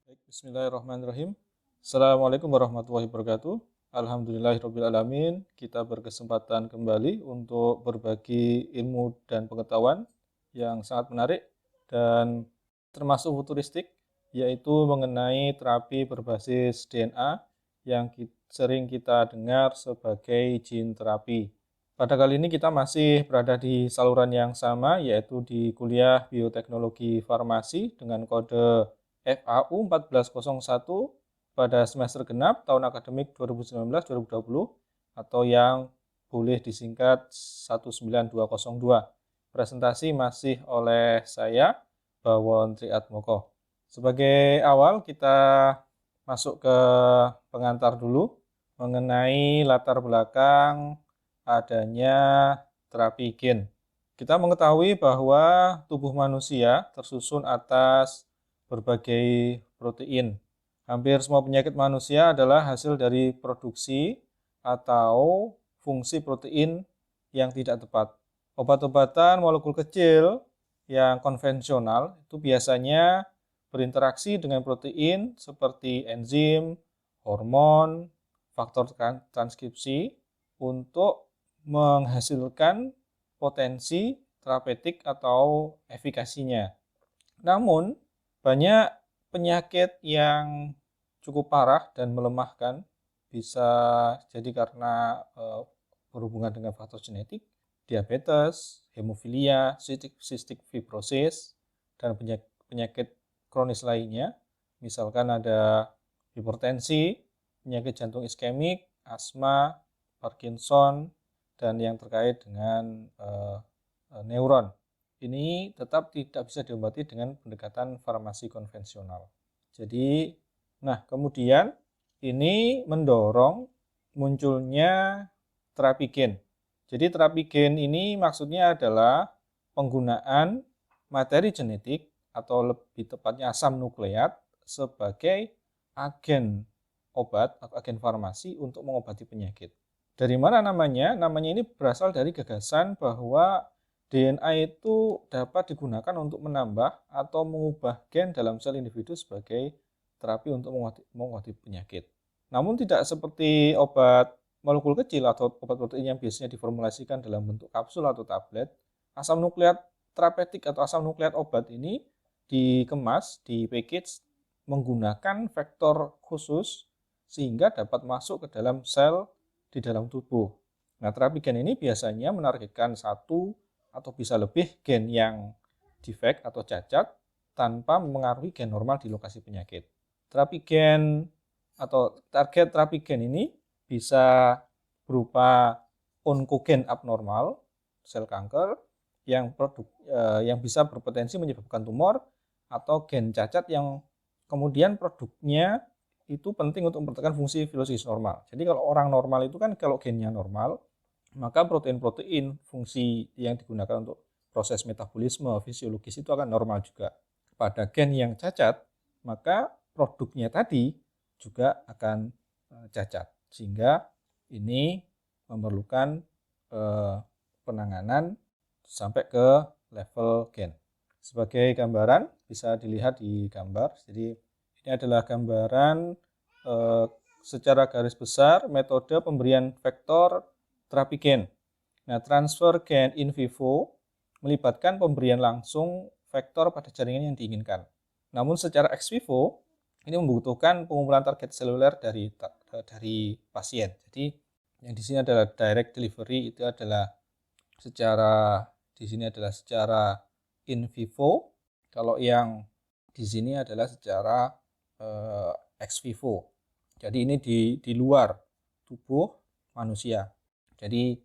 Baik, bismillahirrahmanirrahim. Assalamualaikum warahmatullahi wabarakatuh. Alhamdulillahirrabbilalamin. Kita berkesempatan kembali untuk berbagi ilmu dan pengetahuan yang sangat menarik dan termasuk futuristik, yaitu mengenai terapi berbasis DNA yang sering kita dengar sebagai gene terapi. Pada kali ini kita masih berada di saluran yang sama, yaitu di kuliah bioteknologi farmasi dengan kode FAU 1401 pada semester genap tahun akademik 2019-2020 atau yang boleh disingkat 19202. Presentasi masih oleh saya, Bawon Triatmoko. Sebagai awal kita masuk ke pengantar dulu mengenai latar belakang adanya terapi gen. Kita mengetahui bahwa tubuh manusia tersusun atas berbagai protein. Hampir semua penyakit manusia adalah hasil dari produksi atau fungsi protein yang tidak tepat. Obat-obatan molekul kecil yang konvensional itu biasanya berinteraksi dengan protein seperti enzim, hormon, faktor transkripsi untuk menghasilkan potensi terapeutik atau efikasinya. Namun, banyak penyakit yang cukup parah dan melemahkan, bisa jadi karena berhubungan dengan faktor genetik, diabetes, hemofilia, cystic fibrosis, dan penyakit kronis lainnya. Misalkan ada hipertensi, penyakit jantung iskemik, asma, Parkinson, dan yang terkait dengan neuron. Ini tetap tidak bisa diobati dengan pendekatan farmasi konvensional. Jadi, kemudian ini mendorong munculnya terapi gen. Jadi terapi gen ini maksudnya adalah penggunaan materi genetik atau lebih tepatnya asam nukleat sebagai agen obat atau agen farmasi untuk mengobati penyakit. Dari mana namanya? Namanya ini berasal dari gagasan bahwa DNA itu dapat digunakan untuk menambah atau mengubah gen dalam sel individu sebagai terapi untuk mengobati penyakit. Namun tidak seperti obat molekul kecil atau obat protein yang biasanya diformulasikan dalam bentuk kapsul atau tablet, asam nukleat terapeutik atau asam nukleat obat ini dikemas, di package menggunakan vektor khusus sehingga dapat masuk ke dalam sel di dalam tubuh. Nah, terapi gen ini biasanya menargetkan satu atau bisa lebih gen yang defect atau cacat tanpa mempengaruhi gen normal di lokasi penyakit. Terapi gen atau target terapi gen ini bisa berupa onkogen abnormal, sel kanker, yang bisa berpotensi menyebabkan tumor, atau gen cacat yang kemudian produknya itu penting untuk mempertahankan fungsi fisiologis normal. Jadi kalau orang normal itu kan kalau gennya normal, maka protein-protein fungsi yang digunakan untuk proses metabolisme fisiologis itu akan normal juga. Pada gen yang cacat, maka produknya tadi juga akan cacat. Sehingga ini memerlukan penanganan sampai ke level gen. Sebagai gambaran bisa dilihat di gambar. Jadi ini adalah gambaran secara garis besar metode pemberian vektor terapi gen. Nah, transfer gen in vivo melibatkan pemberian langsung vektor pada jaringan yang diinginkan. Namun secara ex vivo ini membutuhkan pengumpulan target seluler dari pasien. Jadi yang di sini adalah direct delivery, itu adalah secara in vivo. Kalau yang di sini adalah secara ex vivo. Jadi ini di luar tubuh manusia. Jadi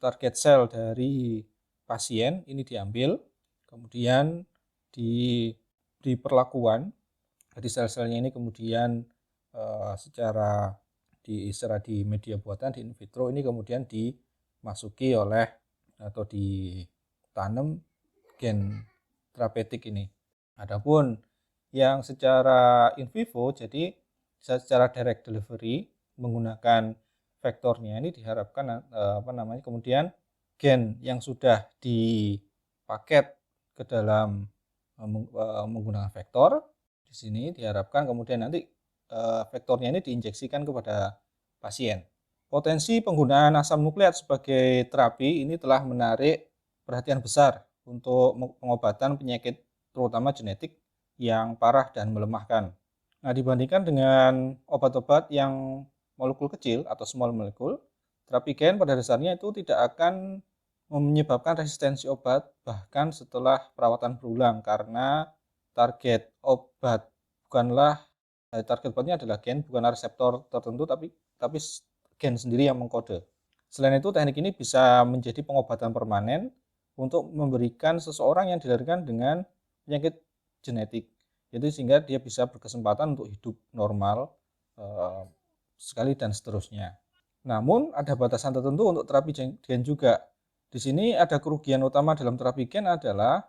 target sel dari pasien ini diambil, kemudian diberi perlakuan. Jadi sel-selnya ini kemudian secara di media buatan, di in vitro, ini kemudian dimasuki oleh atau ditanam gen terapeutik ini. Adapun yang secara in vivo, jadi secara direct delivery menggunakan vektornya ini diharapkan kemudian gen yang sudah dipaket ke dalam menggunakan vektor sini diharapkan kemudian nanti vektornya ini diinjeksikan kepada pasien. Potensi penggunaan asam nukleat sebagai terapi ini telah menarik perhatian besar untuk pengobatan penyakit terutama genetik yang parah dan melemahkan. Nah, dibandingkan dengan obat-obat yang molekul kecil atau small molecule, terapi gen pada dasarnya itu tidak akan menyebabkan resistensi obat bahkan setelah perawatan berulang, karena target obatnya adalah gen, bukan reseptor tertentu, tapi gen sendiri yang mengkode. Selain itu, teknik ini bisa menjadi pengobatan permanen untuk memberikan seseorang yang dilahirkan dengan penyakit genetik, jadi sehingga dia bisa berkesempatan untuk hidup normal sekali dan seterusnya. Namun ada batasan tertentu untuk terapi gen juga. Di sini ada kerugian utama dalam terapi gen adalah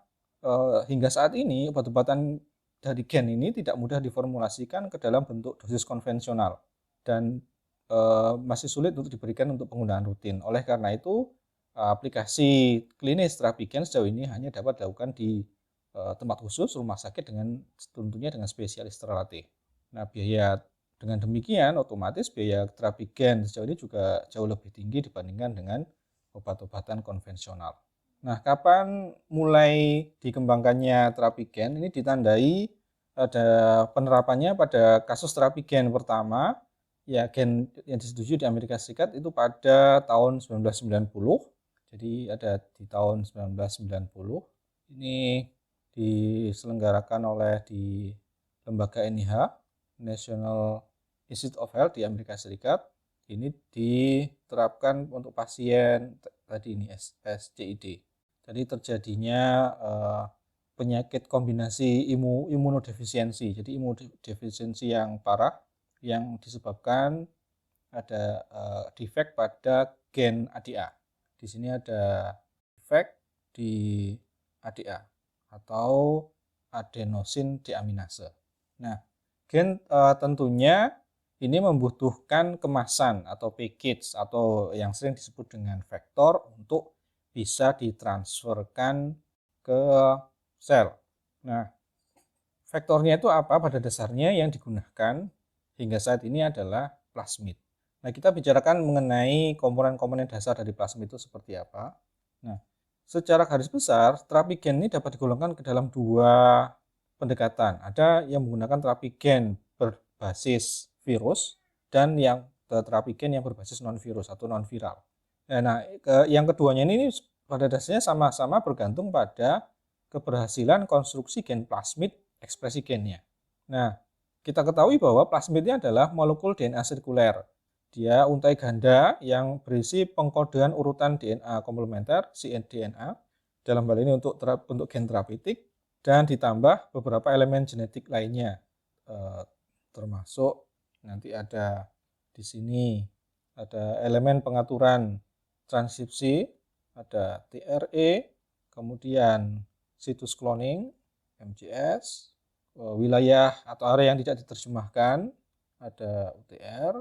hingga saat ini obat-obatan dari gen ini tidak mudah diformulasikan ke dalam bentuk dosis konvensional dan masih sulit untuk diberikan untuk penggunaan rutin. Oleh karena itu, aplikasi klinis terapi gen sejauh ini hanya dapat dilakukan di tempat khusus, rumah sakit, tentunya dengan spesialis terlatih. Nah, dengan demikian otomatis biaya terapi gen sejauh ini juga jauh lebih tinggi dibandingkan dengan obat-obatan konvensional. Nah, kapan mulai dikembangkannya terapi gen? Ini ditandai ada penerapannya pada kasus terapi gen pertama, ya gen yang disetujui di Amerika Serikat itu pada tahun 1990. Jadi ada di tahun 1990. Ini diselenggarakan oleh di lembaga NIH, National Institute of Health di Amerika Serikat. Ini diterapkan untuk pasien tadi ini SCID. Jadi terjadinya penyakit kombinasi imunodefisiensi. Jadi imunodefisiensi yang parah yang disebabkan ada defek pada gen ADA. Di sini ada defek di ADA atau adenosin deaminase. Nah, gen tentunya ini membutuhkan kemasan atau package atau yang sering disebut dengan vektor untuk bisa ditransferkan ke sel. Nah, vektornya itu apa? Pada dasarnya yang digunakan hingga saat ini adalah plasmid. Nah, kita bicarakan mengenai komponen-komponen dasar dari plasmid itu seperti apa. Nah, secara garis besar, terapi gen ini dapat digolongkan ke dalam dua pendekatan. Ada yang menggunakan terapi gen berbasis virus dan yang terapi gen yang berbasis non-virus atau non-viral. Nah, yang keduanya ini pada dasarnya sama-sama bergantung pada keberhasilan konstruksi gen plasmid, ekspresi gennya. Nah, kita ketahui bahwa plasmidnya adalah molekul DNA sirkuler. Dia untai ganda yang berisi pengkodean urutan DNA komplementer, cDNA, dalam hal ini untuk gen terapeutik, dan ditambah beberapa elemen genetik lainnya, termasuk nanti ada di sini ada elemen pengaturan transkripsi, ada tRE, kemudian situs cloning, MGS, wilayah atau area yang tidak diterjemahkan, ada UTR,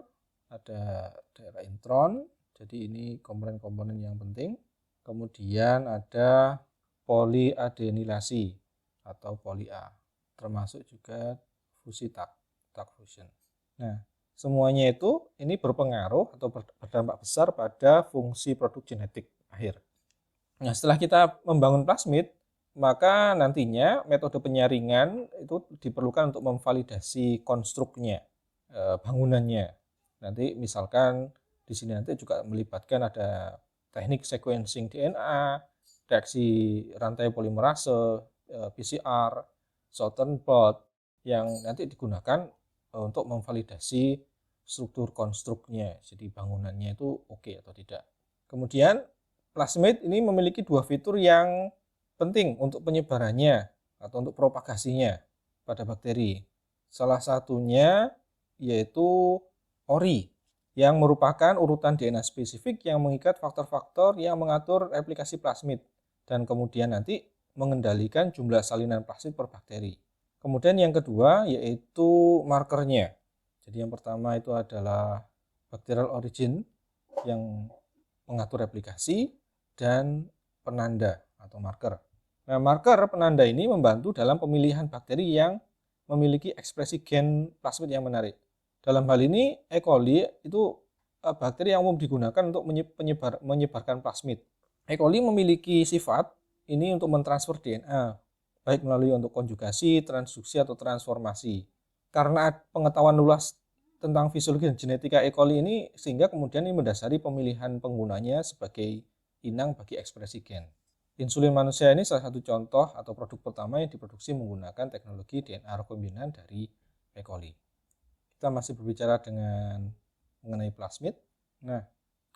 ada daerah intron, jadi ini komponen-komponen yang penting. Kemudian ada polyadenilasi atau poly-A, termasuk juga fusi tag fusion. Nah, semuanya itu ini berpengaruh atau berdampak besar pada fungsi produk genetik akhir. Nah, setelah kita membangun plasmid, maka nantinya metode penyaringan itu diperlukan untuk memvalidasi konstruknya, bangunannya. Nanti misalkan di sini nanti juga melibatkan ada teknik sequencing DNA, reaksi rantai polimerase, PCR, Southern blot yang nanti digunakan untuk memvalidasi struktur konstruknya, jadi bangunannya itu oke atau tidak. Kemudian plasmid ini memiliki dua fitur yang penting untuk penyebarannya atau untuk propagasinya pada bakteri. Salah satunya yaitu ORI, yang merupakan urutan DNA spesifik yang mengikat faktor-faktor yang mengatur replikasi plasmid dan kemudian nanti mengendalikan jumlah salinan plasmid per bakteri. Kemudian yang kedua yaitu markernya. Jadi yang pertama itu adalah bacterial origin yang mengatur replikasi dan penanda atau marker. Nah, marker penanda ini membantu dalam pemilihan bakteri yang memiliki ekspresi gen plasmid yang menarik. Dalam hal ini E. coli itu bakteri yang umum digunakan untuk menyebarkan plasmid. E. coli memiliki sifat ini untuk mentransfer DNA, baik melalui untuk konjugasi, transduksi, atau transformasi. Karena pengetahuan luas tentang fisiologi dan genetika E. coli ini, sehingga kemudian ini mendasari pemilihan penggunanya sebagai inang bagi ekspresi gen. Insulin manusia ini salah satu contoh atau produk pertama yang diproduksi menggunakan teknologi DNA rekombinan dari E. coli. Kita masih berbicara mengenai plasmid. Nah,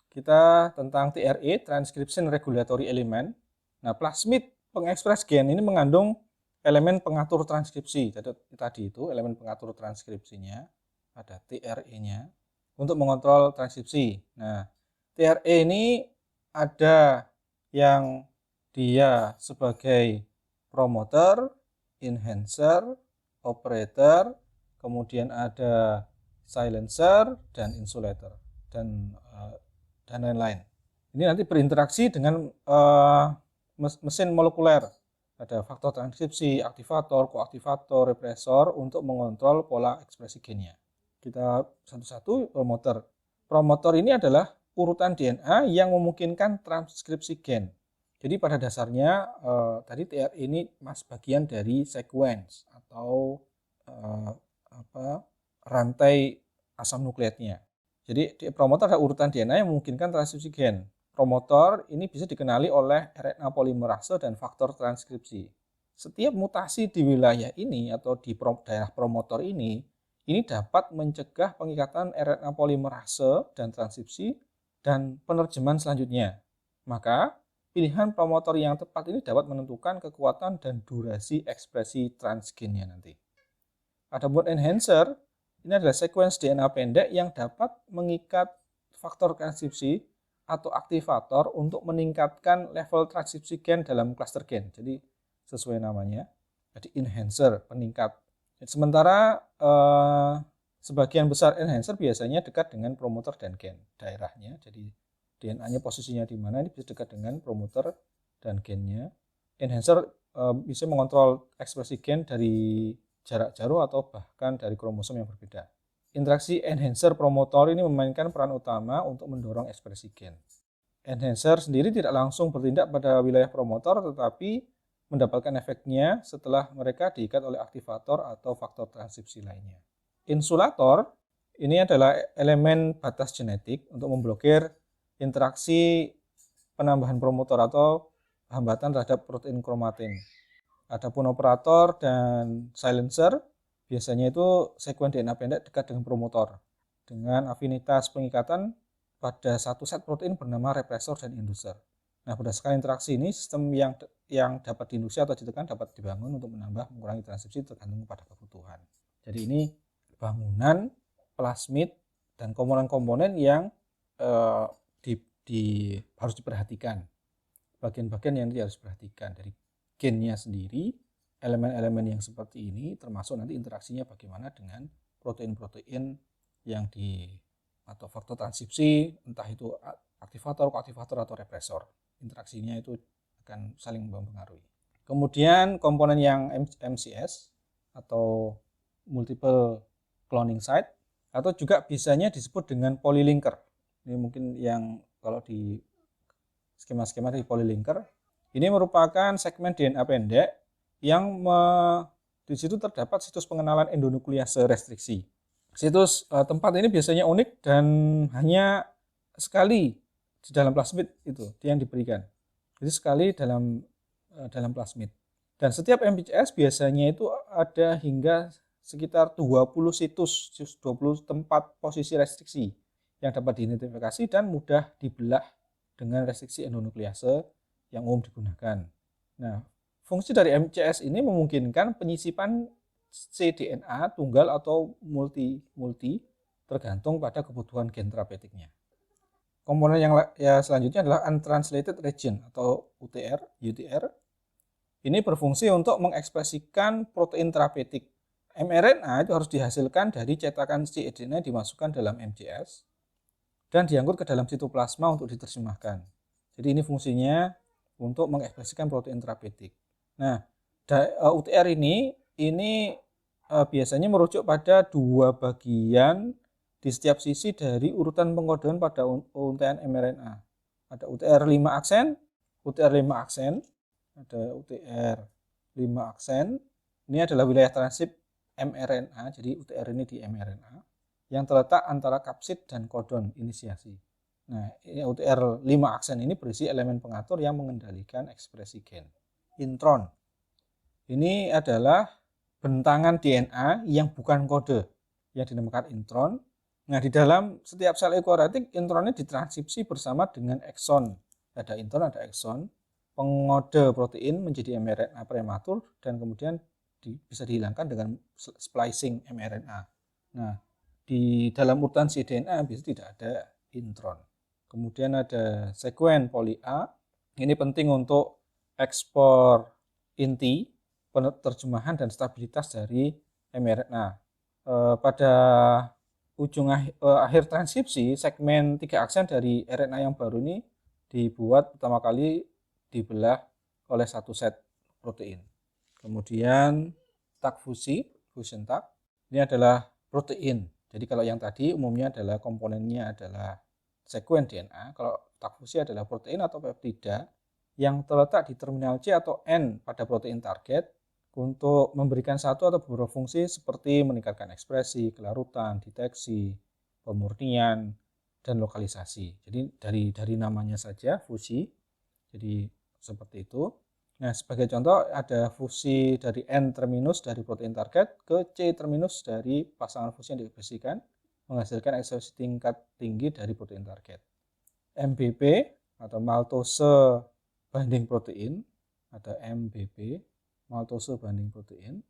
kita tentang TRE, Transcription Regulatory Element. Nah, plasmid pengekspres gen ini mengandung elemen pengatur transkripsi. Jadi tadi itu elemen pengatur transkripsinya, ada TRE-nya, untuk mengontrol transkripsi. Nah, TRE ini ada yang dia sebagai promoter, enhancer, operator, kemudian ada silencer dan insulator dan lain-lain. Ini nanti berinteraksi dengan mesin molekuler. Ada faktor transkripsi, aktivator, koaktivator, represor untuk mengontrol pola ekspresi gennya. Kita satu-satu promoter. Promoter ini adalah urutan DNA yang memungkinkan transkripsi gen. Jadi pada dasarnya tadi TR ini bagian dari sequence atau rantai asam nukleatnya. Jadi promotor adalah urutan DNA yang memungkinkan transkripsi gen. Promotor ini bisa dikenali oleh RNA polimerase dan faktor transkripsi. Setiap mutasi di wilayah ini atau di daerah promotor ini dapat mencegah pengikatan RNA polimerase dan transkripsi dan penerjemahan selanjutnya. Maka pilihan promotor yang tepat ini dapat menentukan kekuatan dan durasi ekspresi transgennya nanti. Adapun enhancer, ini adalah sequence DNA pendek yang dapat mengikat faktor transkripsi atau aktivator untuk meningkatkan level transkripsi gen dalam klaster gen. Jadi sesuai namanya, jadi enhancer, peningkat. Sementara sebagian besar enhancer biasanya dekat dengan promoter dan gen daerahnya. Jadi DNA-nya posisinya di mana, ini bisa dekat dengan promoter dan gennya. Enhancer bisa mengontrol ekspresi gen dari jarak jauh atau bahkan dari kromosom yang berbeda. Interaksi enhancer promotor ini memainkan peran utama untuk mendorong ekspresi gen. Enhancer sendiri tidak langsung bertindak pada wilayah promotor, tetapi mendapatkan efeknya setelah mereka diikat oleh aktivator atau faktor transkripsi lainnya. Insulator ini adalah elemen batas genetik untuk memblokir interaksi penambahan promotor atau hambatan terhadap protein kromatin. Adapun operator dan silencer biasanya itu sekuen DNA pendek dekat dengan promotor dengan afinitas pengikatan pada satu set protein bernama represor dan inducer. Nah, berdasarkan interaksi ini, sistem yang dapat diinduksi atau ditekan dapat dibangun untuk menambah mengurangi transkripsi tergantung pada kebutuhan. Jadi ini bangunan plasmid dan komponen-komponen yang harus diperhatikan. Bagian-bagian yang harus diperhatikan dari gennya sendiri, elemen-elemen yang seperti ini, termasuk nanti interaksinya bagaimana dengan protein-protein yang atau faktor transkripsi, entah itu aktivator, koaktivator, atau represor. Interaksinya itu akan saling mempengaruhi. Kemudian komponen yang MCS atau multiple cloning site, atau juga bisanya disebut dengan polylinker. Ini mungkin yang kalau di skema-skema di polylinker, ini merupakan segmen DNA pendek yang di situ terdapat situs pengenalan endonuklease restriksi. Situs tempat ini biasanya unik dan hanya sekali di dalam plasmid itu yang diberikan. Jadi sekali dalam plasmid. Dan setiap MPCS biasanya itu ada hingga sekitar 20 situs, 20 tempat posisi restriksi yang dapat diidentifikasi dan mudah dibelah dengan restriksi endonuklease yang umum digunakan. Nah, fungsi dari MCS ini memungkinkan penyisipan cDNA tunggal atau multi tergantung pada kebutuhan gen terapeutiknya. Komponen yang selanjutnya adalah untranslated region atau UTR. Ini berfungsi untuk mengekspresikan protein terapeutik. mRNA itu harus dihasilkan dari cetakan cDNA dimasukkan dalam MCS dan diangkut ke dalam sitoplasma untuk diterjemahkan. Jadi ini fungsinya untuk mengekspresikan protein terapeutik. Nah, UTR ini biasanya merujuk pada dua bagian di setiap sisi dari urutan pengkodean pada untaian mRNA. Ada UTR 5 aksen, UTR 5 aksen, ada UTR 5 aksen. Ini adalah wilayah transip mRNA, jadi UTR ini di mRNA yang terletak antara kapsid dan kodon inisiasi. Nah, UTR 5 aksen ini berisi elemen pengatur yang mengendalikan ekspresi gen. Intron. Ini adalah bentangan DNA yang bukan kode, yang dinamakan intron. Nah, di dalam setiap sel eukariotik, intronnya ditranskripsi bersama dengan ekson. Ada intron, ada ekson. Pengode protein menjadi mRNA prematur dan kemudian bisa dihilangkan dengan splicing mRNA. Nah, di dalam urutan cDNA biasanya tidak ada intron. Kemudian ada sekuen poli A. Ini penting untuk ekspor inti, penerjemahan dan stabilitas dari mRNA. Pada ujung akhir transkripsi, segmen 3 aksen dari RNA yang baru ini dibuat pertama kali dibelah oleh satu set protein. Kemudian tag fusi, fusion tag, ini adalah protein. Jadi kalau yang tadi umumnya adalah komponennya adalah sekuen DNA, kalau tag fusi adalah protein atau peptida yang terletak di terminal C atau N pada protein target untuk memberikan satu atau beberapa fungsi seperti meningkatkan ekspresi, kelarutan, deteksi, pemurnian, dan lokalisasi. Jadi dari namanya saja fusi, jadi seperti itu. Nah, sebagai contoh ada fusi dari N terminus dari protein target ke C terminus dari pasangan fusi yang diekspresikan, menghasilkan ekspresi tingkat tinggi dari protein target. MBP atau maltose binding protein, ada MBP, maltose binding protein.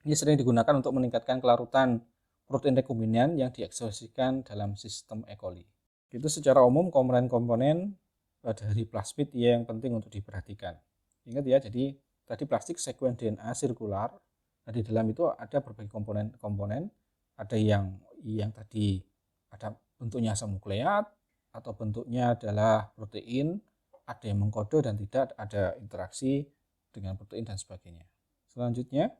Ini sering digunakan untuk meningkatkan kelarutan protein rekombinan yang diekspresikan dalam sistem E. coli. Itu secara umum komponen-komponen dari plasmid yang penting untuk diperhatikan. Ingat ya, jadi tadi plastik sekuen DNA sirkular. Nah, di dalam itu ada berbagai komponen-komponen. Ada yang tadi ada bentuknya asam nukleat atau bentuknya adalah protein, ada yang mengkode dan tidak ada interaksi dengan protein dan sebagainya. Selanjutnya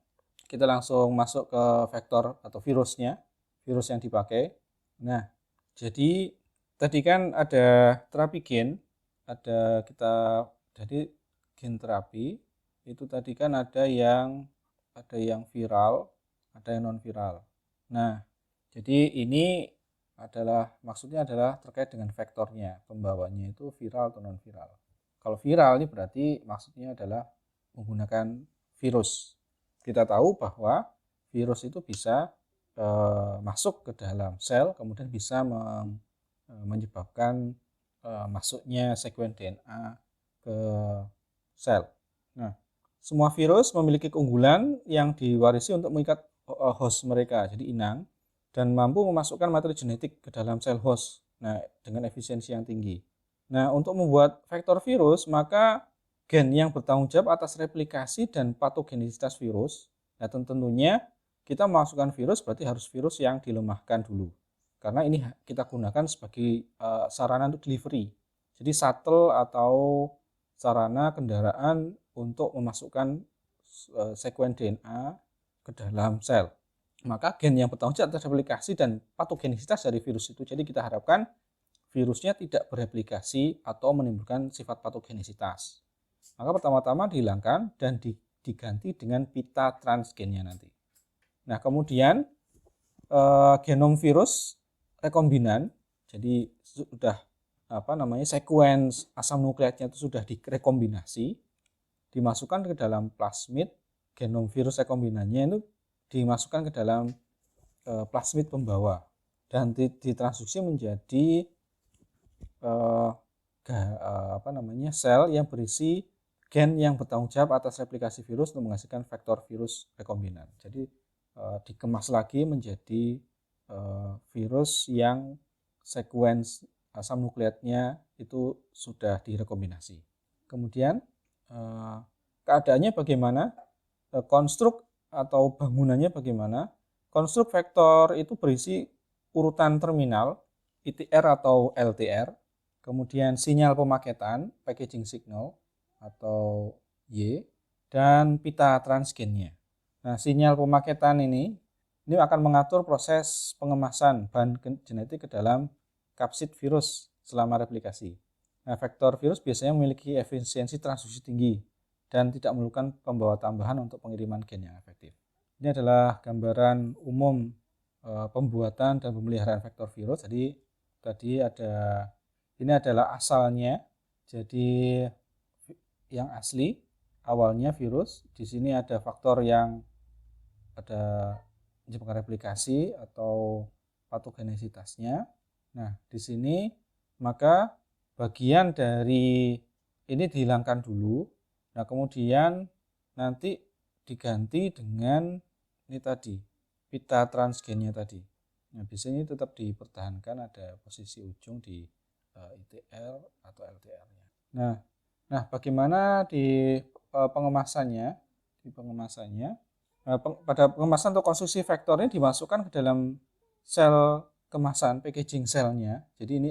kita langsung masuk ke vektor atau virusnya, virus yang dipakai. Nah, jadi tadi kan ada terapi gen, jadi gen terapi itu tadi kan ada yang viral, ada yang non viral. Nah, jadi ini maksudnya adalah terkait dengan vektornya, pembawanya itu viral atau non viral. Kalau viral ini berarti maksudnya adalah menggunakan virus. Kita tahu bahwa virus itu bisa masuk ke dalam sel, kemudian bisa menyebabkan masuknya sekuen DNA ke sel. Nah, semua virus memiliki keunggulan yang diwarisi untuk mengikat host mereka, jadi inang, dan mampu memasukkan materi genetik ke dalam sel host. Nah, dengan efisiensi yang tinggi. Nah, untuk membuat vektor virus, maka gen yang bertanggung jawab atas replikasi dan patogenisitas virus. Nah, tentunya kita memasukkan virus berarti harus virus yang dilemahkan dulu. Karena ini kita gunakan sebagai sarana untuk delivery. Jadi shuttle atau sarana kendaraan untuk memasukkan sekuen DNA ke dalam sel. Maka gen yang bertanggung jawab atas replikasi dan patogenisitas dari virus itu. Jadi kita harapkan virusnya tidak bereplikasi atau menimbulkan sifat patogenisitas. Maka pertama-tama dihilangkan dan diganti dengan pita transgennya nanti. Nah, kemudian genom virus rekombinan, jadi sudah sekuens asam nukleatnya itu sudah direkombinasi, dimasukkan ke dalam plasmid. Genom virus rekombinannya itu dimasukkan ke dalam plasmid pembawa dan ditransduksi menjadi sel yang berisi gen yang bertanggung jawab atas replikasi virus untuk menghasilkan vektor virus rekombinan. Jadi dikemas lagi menjadi virus yang sekuens asam nukleatnya itu sudah direkombinasi. Kemudian keadaannya bagaimana? Konstruk atau bangunannya bagaimana? Konstruk vektor itu berisi urutan terminal, ITR atau LTR, kemudian sinyal pemaketan, packaging signal atau Y, dan pita transgennya. Nah, sinyal pemaketan ini akan mengatur proses pengemasan bahan genetik ke dalam kapsid virus selama replikasi. Nah, vektor virus biasanya memiliki efisiensi transduksi tinggi dan tidak memerlukan pembawa tambahan untuk pengiriman gen yang efektif. Ini adalah gambaran umum pembuatan dan pemeliharaan vektor virus. Jadi tadi ini adalah asalnya. Jadi yang asli awalnya virus. Di sini ada faktor yang ada menyebabkan replikasi atau patogenesitasnya. Nah, di sini maka bagian dari ini dihilangkan dulu. Nah, kemudian nanti diganti dengan ini tadi, pita transgennya tadi. Nah, biasanya tetap dipertahankan ada posisi ujung di ITR atau LTR-nya. Nah, bagaimana di pengemasannya? Pada pengemasan atau konstruksi vektor ini dimasukkan ke dalam sel kemasan, packaging selnya. Jadi ini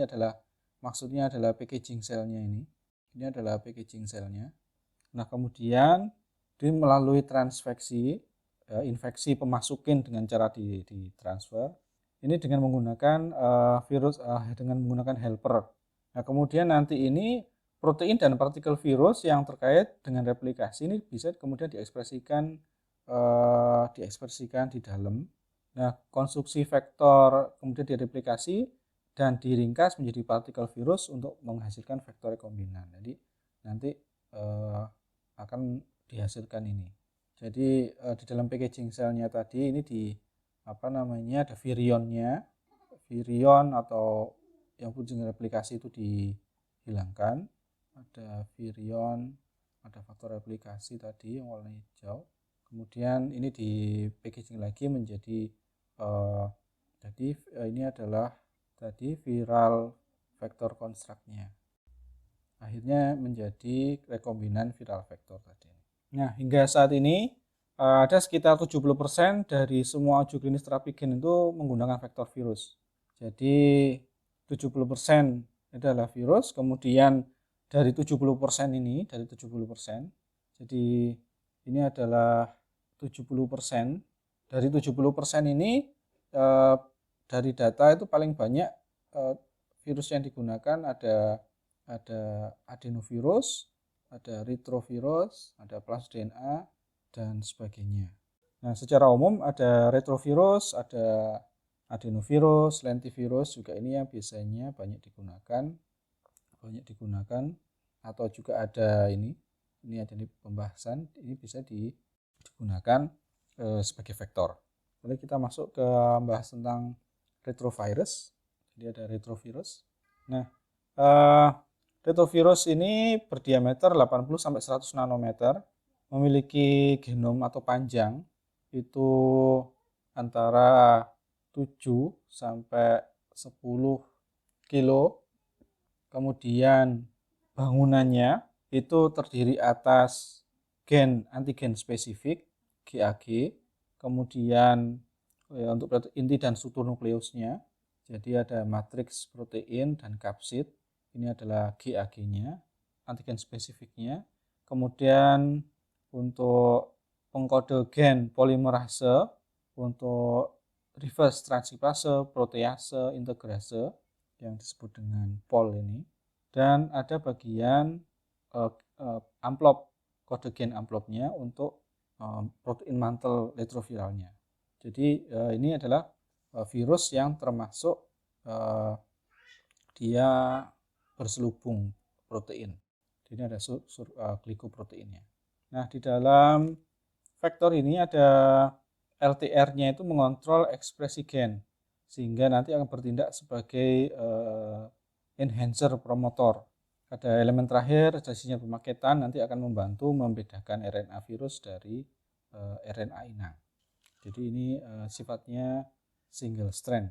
maksudnya adalah packaging selnya ini. Ini adalah packaging selnya. Nah, kemudian melalui transveksi, infeksi pemasukin dengan cara ditransfer. Ini dengan menggunakan virus, dengan menggunakan helper. Nah, kemudian nanti ini protein dan partikel virus yang terkait dengan replikasi ini bisa kemudian diekspresikan di dalam. Nah, konstruksi vektor kemudian direplikasi dan diringkas menjadi partikel virus untuk menghasilkan vektor rekombinan. Jadi nanti akan dihasilkan ini. Jadi di dalam packaging selnya tadi ini ada virionnya, virion atau yang fungsi replikasi itu dihilangkan. Ada virion, ada faktor replikasi tadi yang warna hijau. Kemudian ini di packaging lagi menjadi ini adalah tadi viral vektor konstruknya. Akhirnya menjadi rekombinan viral vektor tadi. Nah, hingga saat ini ada sekitar 70% dari semua uji klinis terapi gen itu menggunakan vektor virus. Jadi 70% adalah virus, kemudian dari 70% ini, jadi ini adalah 70%. Dari 70% ini dari data itu paling banyak virus yang digunakan ada adenovirus, ada retrovirus, ada plasmid-DNA dan sebagainya. Nah, secara umum ada retrovirus, ada adenovirus, lentivirus juga ini yang biasanya banyak digunakan atau juga ada ini ada di pembahasan, ini bisa digunakan sebagai vektor. Lalu kita masuk ke bahas tentang retrovirus. Jadi ada retrovirus. Nah, retrovirus ini berdiameter 80-100 nanometer, memiliki genom atau panjang itu antara 7 sampai 10 kilo. Kemudian bangunannya itu terdiri atas antigen spesifik GAG, kemudian untuk inti dan struktur nukleusnya, jadi ada matriks protein dan kapsid, ini adalah GAG-nya, antigen spesifiknya, kemudian untuk pengkode gen polimerase, untuk reverse transkriptase, protease, integrase yang disebut dengan POL ini, dan ada bagian amplop, kode gen amplopnya untuk protein mantel retroviralnya. Jadi ini adalah virus yang termasuk dia berselubung protein. Jadi ada glikoproteinnya. Nah, di dalam vektor ini ada LTR-nya itu mengontrol ekspresi gen, sehingga nanti akan bertindak sebagai enhancer promotor. Ada elemen terakhir, ada sinyal pemaketan, nanti akan membantu membedakan RNA virus dari RNA inang. Jadi ini sifatnya single strand.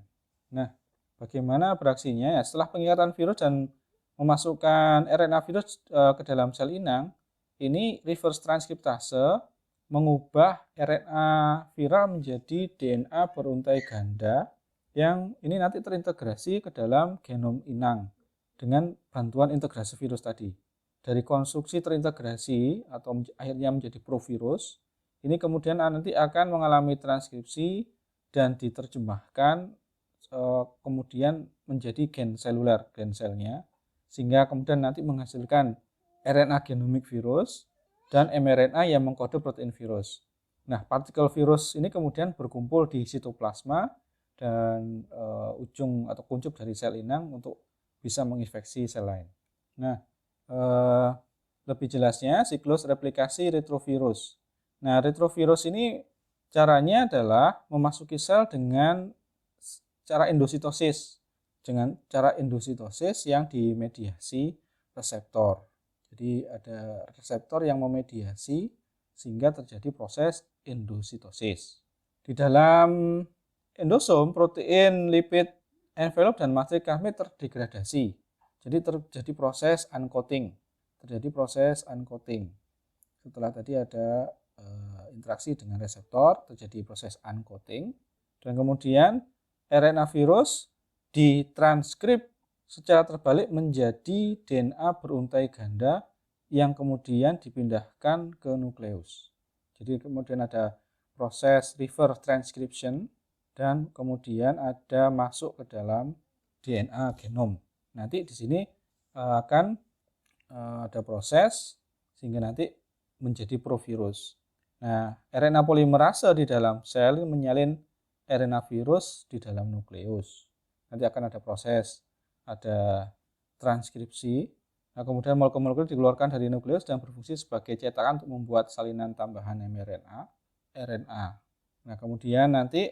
Nah, bagaimana beraksinya? Ya, setelah pengikatan virus dan memasukkan RNA virus ke dalam sel inang, ini reverse transkriptase mengubah RNA viral menjadi DNA beruntai ganda yang ini nanti terintegrasi ke dalam genom inang dengan bantuan integrasi virus tadi. Dari konstruksi terintegrasi atau akhirnya menjadi provirus, ini kemudian nanti akan mengalami transkripsi dan diterjemahkan kemudian menjadi gen seluler, gen selnya, sehingga kemudian nanti menghasilkan RNA genomik virus dan mRNA yang mengkode protein virus. Nah, partikel virus ini kemudian berkumpul di sitoplasma dan ujung atau kuncup dari sel inang untuk bisa menginfeksi sel lain. Nah, lebih jelasnya siklus replikasi retrovirus. Nah, retrovirus ini caranya adalah memasuki sel dengan cara endositosis. Dengan cara endositosis yang dimediasi reseptor. Jadi ada reseptor yang memediasi sehingga terjadi proses endositosis. Di dalam endosom, protein, lipid, envelope, dan matrix plasmid terdegradasi. Jadi terjadi proses uncoating. Setelah tadi ada interaksi dengan reseptor, terjadi proses uncoating, dan kemudian RNA virus ditranskrip secara terbalik menjadi DNA beruntai ganda yang kemudian dipindahkan ke nukleus. Jadi kemudian ada proses reverse transcription dan kemudian ada masuk ke dalam DNA genom. Nanti di sini akan ada proses sehingga nanti menjadi provirus. Nah, RNA polimerase di dalam sel menyalin RNA virus di dalam nukleus. Nanti akan ada proses, ada transkripsi. Nah, kemudian molekul-molekul dikeluarkan dari nukleus dan berfungsi sebagai cetakan untuk membuat salinan tambahan mRNA, RNA. Nah, kemudian nanti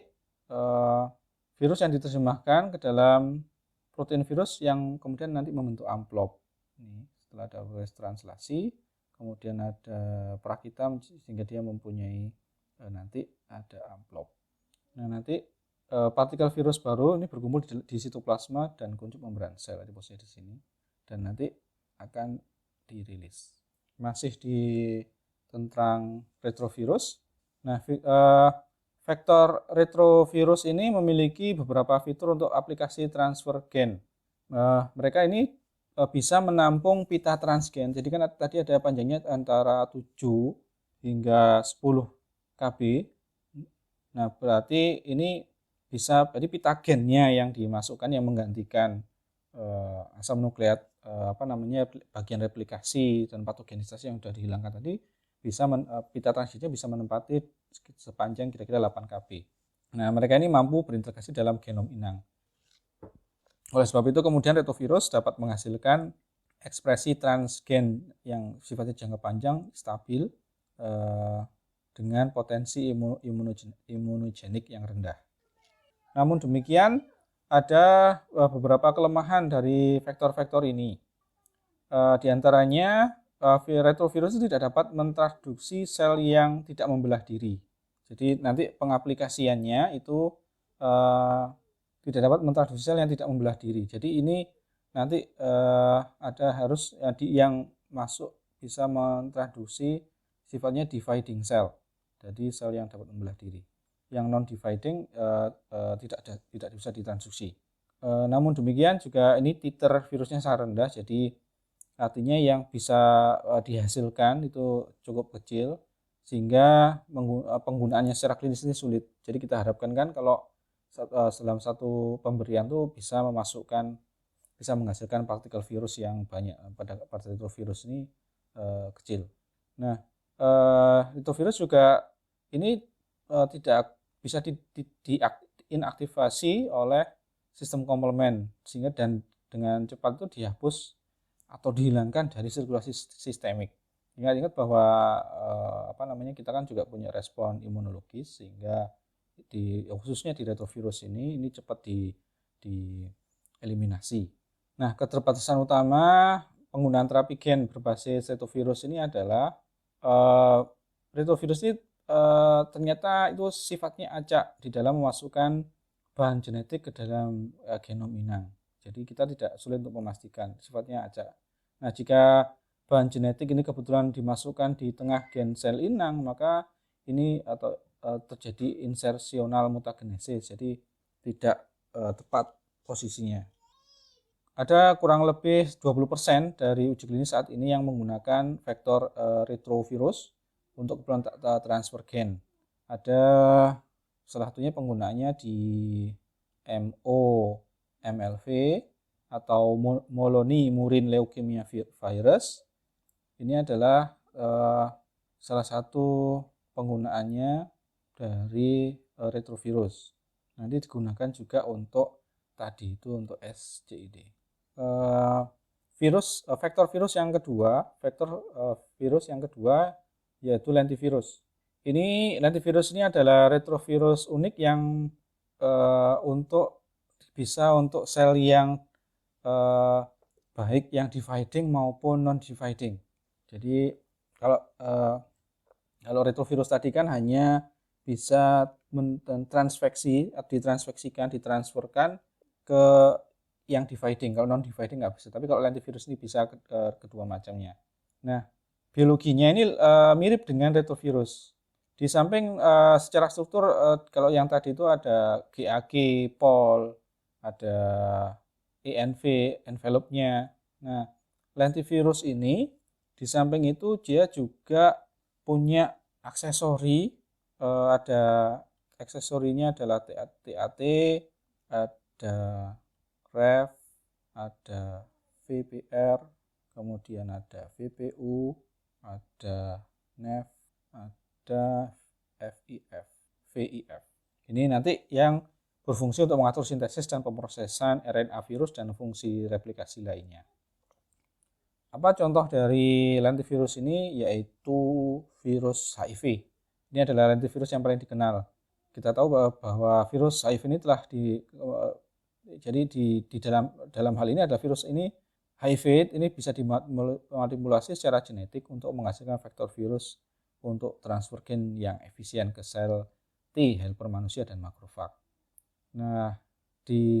virus yang diterjemahkan ke dalam protein virus yang kemudian nanti membentuk amplop. Ini setelah ada proses translasi, kemudian ada perakitam sehingga dia mempunyai nanti ada amplop. Nah, nanti partikel virus baru ini berkumpul di sitoplasma dan kuncup membran sel di posisi di sini dan nanti akan dirilis. Masih di tentang retrovirus. Nah, vektor retrovirus ini memiliki beberapa fitur untuk aplikasi transfer gen. Mereka ini bisa menampung pita transgen. Jadi kan tadi ada panjangnya antara 7 hingga 10 kb. Nah, berarti ini bisa, jadi pita gennya yang dimasukkan yang menggantikan asam nukleat bagian replikasi dan patogenisasi yang sudah dihilangkan tadi, bisa pita transgennya bisa menempati sepanjang kira-kira 8 kb. Nah, mereka ini mampu berintegrasi dalam genom inang. Oleh sebab itu kemudian retrovirus dapat menghasilkan ekspresi transgen yang sifatnya jangka panjang, stabil, dengan potensi imunogenik yang rendah. Namun demikian ada beberapa kelemahan dari vektor-vektor ini. Di antaranya retrovirus itu tidak dapat mentransduksi sel yang tidak membelah diri. Jadi nanti pengaplikasiannya itu tidak dapat mentransduksi sel yang tidak membelah diri. Jadi ini nanti ada harus yang masuk bisa mentransduksi sifatnya dividing cell. Jadi sel yang dapat membelah diri. Yang non dividing tidak bisa ditransduksi. Namun demikian juga ini titer virusnya sangat rendah. Jadi artinya yang bisa dihasilkan itu cukup kecil sehingga penggunaannya secara klinis ini sulit. Jadi kita harapkan kan kalau dalam satu pemberian tuh bisa menghasilkan partikel virus yang banyak. Pada retrovirus ini kecil. Nah, retrovirus juga ini tidak bisa diinaktivasi oleh sistem komplement sehingga dan dengan cepat itu dihapus atau dihilangkan dari sirkulasi sistemik. Ingat bahwa kita kan juga punya respon imunologis sehingga khususnya di retrovirus ini cepat dieliminasi. Nah, keterbatasan utama penggunaan terapi gen berbasis retrovirus ini adalah retrovirus ini ternyata itu sifatnya acak di dalam memasukkan bahan genetik ke dalam genom inang. Jadi kita tidak sulit untuk memastikan, sifatnya acak. Nah, jika bahan genetik ini kebetulan dimasukkan di tengah gen sel inang, maka ini terjadi insertional mutagenesis, jadi tidak tepat posisinya. Ada kurang lebih 20% dari uji klinis saat ini yang menggunakan vektor retrovirus untuk keperluan transfer gen. Ada salah satunya penggunaannya di MO, MLV atau Molony-Murine leukemia virus. Ini adalah salah satu penggunaannya dari retrovirus. Nanti digunakan juga untuk tadi itu untuk SCID. Vektor virus yang kedua yaitu lentivirus. Lentivirus ini adalah retrovirus unik yang untuk sel yang baik yang dividing maupun non dividing. Jadi kalau retrovirus tadi kan hanya bisa ditransferkan ke yang dividing. Kalau non dividing nggak bisa. Tapi kalau lentivirus ini bisa kedua macamnya. Nah, biologinya ini mirip dengan retrovirus. Di samping secara struktur kalau yang tadi itu ada GAG, POL, ada ENV, envelope-nya. Nah, lentivirus ini di samping itu dia juga punya aksesori, ada aksesorinya adalah TAT, ada REF, ada VPR, kemudian ada VPU, ada NEF, ada VIF. Ini nanti yang berfungsi untuk mengatur sintesis dan pemrosesan RNA virus dan fungsi replikasi lainnya. Apa contoh dari lentivirus ini? Yaitu virus HIV. Ini adalah lentivirus yang paling dikenal. Kita tahu bahwa virus HIV ini telah jadi di dalam hal ini adalah virus ini HIV ini bisa dimanipulasi secara genetik untuk menghasilkan vektor virus untuk transfer gen yang efisien ke sel T helper manusia dan makrofag. Nah,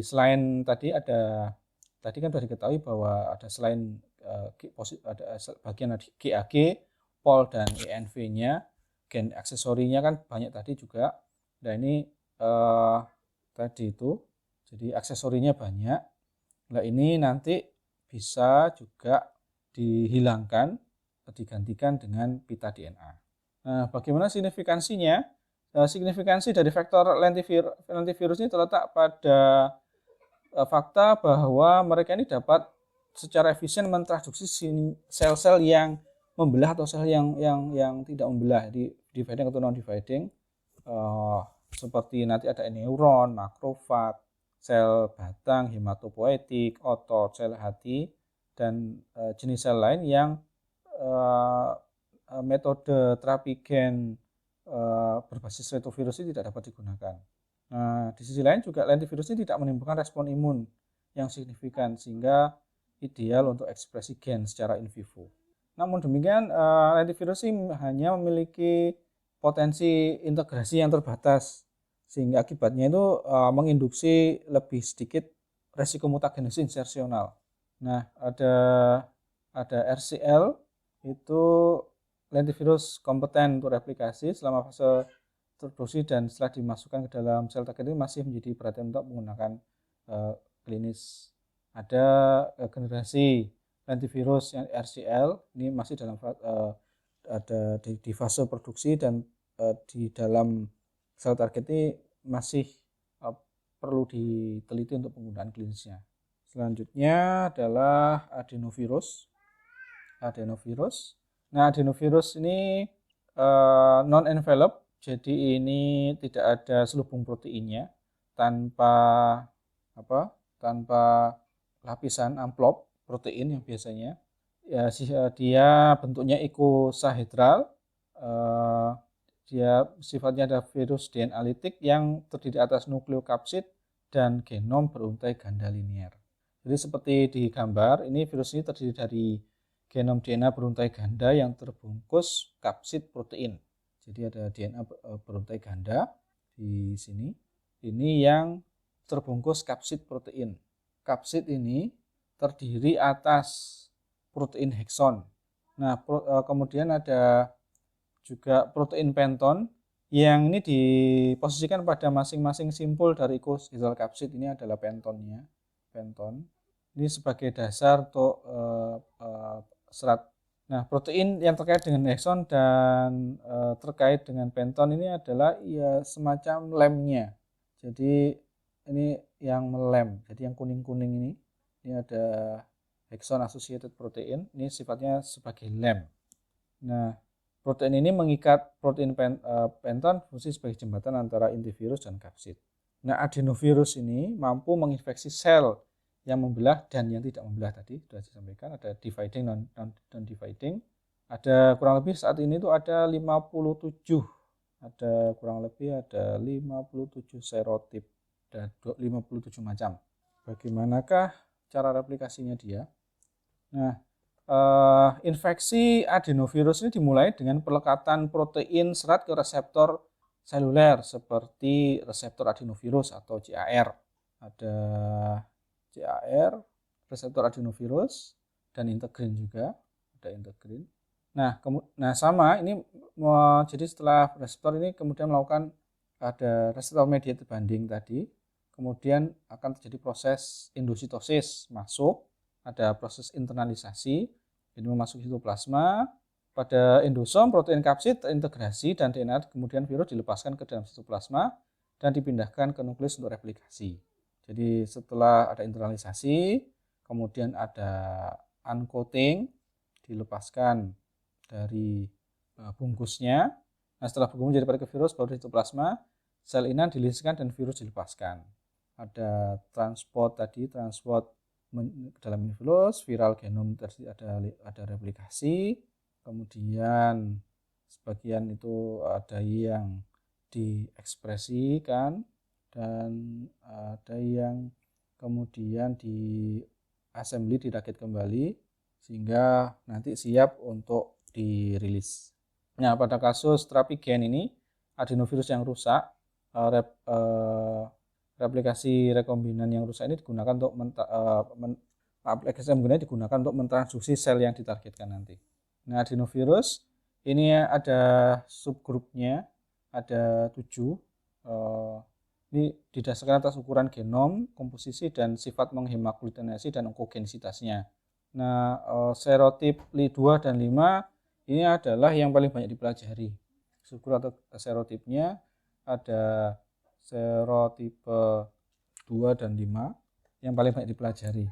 selain tadi kan sudah diketahui bahwa ada selain ada bagian GAG, POL dan ENV-nya, gen aksesorinya kan banyak tadi juga. Nah ini tadi itu, jadi aksesorinya banyak. Nah ini nanti bisa juga dihilangkan, digantikan dengan pita DNA. Nah bagaimana signifikansinya? Signifikansi dari vektor lentivirus ini terletak pada fakta bahwa mereka ini dapat secara efisien mentransduksi sel-sel yang membelah atau sel yang tidak membelah, di dividing atau non dividing, seperti nanti ada neuron, makrofag, sel batang, hematopoietik, otot, sel hati, dan jenis sel lain yang metode terapi gen berbasis retrovirus ini tidak dapat digunakan. Nah, di sisi lain juga lentivirus ini tidak menimbulkan respon imun yang signifikan sehingga ideal untuk ekspresi gen secara in vivo. Namun demikian, lentivirus ini hanya memiliki potensi integrasi yang terbatas, sehingga akibatnya itu menginduksi lebih sedikit resiko mutagenesis insersional. Nah, ada RCL, itu lentivirus kompeten untuk replikasi selama fase terproduksi dan setelah dimasukkan ke dalam sel target ini masih menjadi perhatian untuk menggunakan klinis. Ada generasi lentivirus yang RCL, ini masih dalam ada di fase produksi dan di dalam sel target ini masih perlu diteliti untuk penggunaan klinisnya. Selanjutnya adalah adenovirus. Nah, adenovirus ini non-envelope, jadi ini tidak ada selubung proteinnya, tanpa lapisan amplop protein yang biasanya. Ya, dia bentuknya ikosahedral. Dia sifatnya ada virus DNA litik yang terdiri atas nukleokapsid dan genom beruntai ganda linear. Jadi seperti di gambar, ini virus ini terdiri dari genom DNA beruntai ganda yang terbungkus kapsid protein. Jadi ada DNA beruntai ganda di sini. Ini yang terbungkus kapsid protein. Kapsid ini terdiri atas protein hekson. Nah, kemudian ada juga protein penton yang ini diposisikan pada masing-masing simpul dari icosahedral kapsid. Ini adalah penton. Ini sebagai dasar untuk serat Nah, protein yang terkait dengan exon dan terkait dengan penton ini adalah ya semacam lemnya. Jadi ini yang melem. Jadi yang kuning-kuning ini ada exon associated protein. Ini sifatnya sebagai lem. Nah, protein ini mengikat protein penton fungsi sebagai jembatan antara inti virus dan kapsid. Nah, adenovirus ini mampu menginfeksi sel yang membelah dan yang tidak membelah tadi sudah disampaikan, ada dividing non dividing. Ada kurang lebih saat ini tuh ada 57 serotip dan 57 macam. Bagaimanakah cara replikasinya dia? Nah, infeksi adenovirus ini dimulai dengan pelekatan protein serat ke reseptor seluler seperti reseptor adenovirus atau CAR. Ada CAR, reseptor adenovirus, dan integrin juga, ada integrin. Nah, sama ini jadi setelah reseptor ini kemudian melakukan ada reseptor mediated binding tadi, kemudian akan terjadi proses endositosis masuk, ada proses internalisasi, ini memasuki sitoplasma. Pada endosom, protein kapsid terintegrasi dan DNA kemudian virus dilepaskan ke dalam sitoplasma dan dipindahkan ke nukleus untuk replikasi. Jadi setelah ada internalisasi, kemudian ada uncoating, dilepaskan dari bungkusnya. Nah, setelah bungkus menjadi pada virus, baru sitoplasma, sel inan diliskan dan virus dilepaskan. Ada transport dalam virus, viral genom tadi ada replikasi, kemudian sebagian itu ada yang diekspresikan dan ada yang kemudian di assembly, dirakit kembali sehingga nanti siap untuk dirilis. Nah, pada kasus terapi gen ini adenovirus yang rusak, replikasi rekombinan yang rusak ini digunakan untuk aplikasi yang digunakan untuk mentransduksi sel yang ditargetkan nanti. Nah, adenovirus ini ada subgrupnya, ada 7. Ini didasarkan atas ukuran genom, komposisi, dan sifat menghemagglutinasi dan onkogenisitasnya. Nah, serotip 2 dan 5 ini adalah yang paling banyak dipelajari. Subgrup atau serotipnya ada serotipe 2 dan 5 yang paling banyak dipelajari.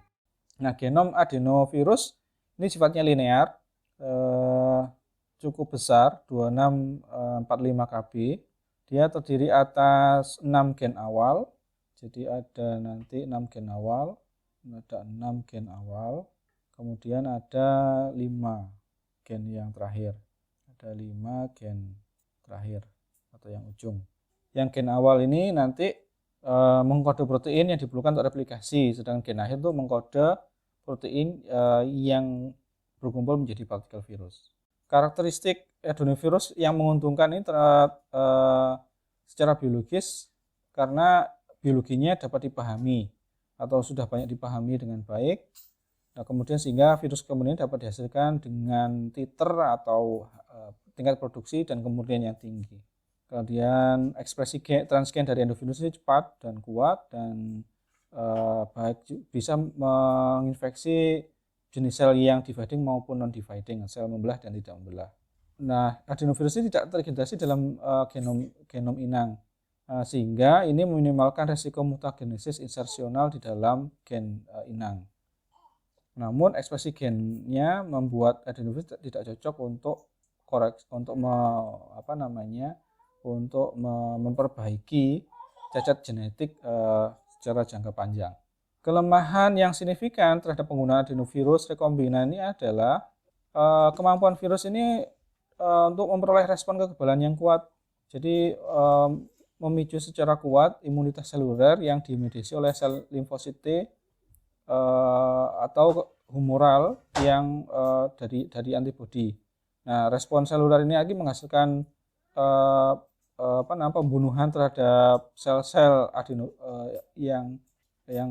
Nah, genom adenovirus ini sifatnya linear, cukup besar, 2645 kb. Dia terdiri atas 6 gen awal. Jadi ada nanti 6 gen awal, kemudian ada 5 gen yang terakhir. Ada 5 gen terakhir atau yang ujung. Yang gen awal ini nanti mengkode protein yang diperlukan untuk replikasi, sedangkan gen akhir itu mengkode protein yang berkumpul menjadi partikel virus. Karakteristik adenovirus yang menguntungkan ini secara biologis karena biologinya dapat dipahami atau sudah banyak dipahami dengan baik. Nah, kemudian sehingga virus kemudian dapat dihasilkan dengan titer atau tingkat produksi dan kemudian yang tinggi. Kemudian ekspresi transgen dari endovirus ini cepat dan kuat dan baik bisa menginfeksi jenis sel yang dividing maupun non dividing, sel membelah dan tidak membelah. Nah, adenovirus ini tidak terintegrasi dalam genom inang, sehingga ini meminimalkan resiko mutagenesis insersional di dalam gen inang. Namun ekspresi gennya membuat adenovirus tidak cocok untuk memperbaiki cacat genetik secara jangka panjang. Kelemahan yang signifikan terhadap penggunaan adenovirus rekombinan ini adalah kemampuan virus ini untuk memperoleh respon kekebalan yang kuat. Jadi memicu secara kuat imunitas seluler yang dimediasi oleh sel limfosit T atau humoral yang dari antibodi. Nah, respon seluler ini lagi menghasilkan pembunuhan terhadap sel-sel yang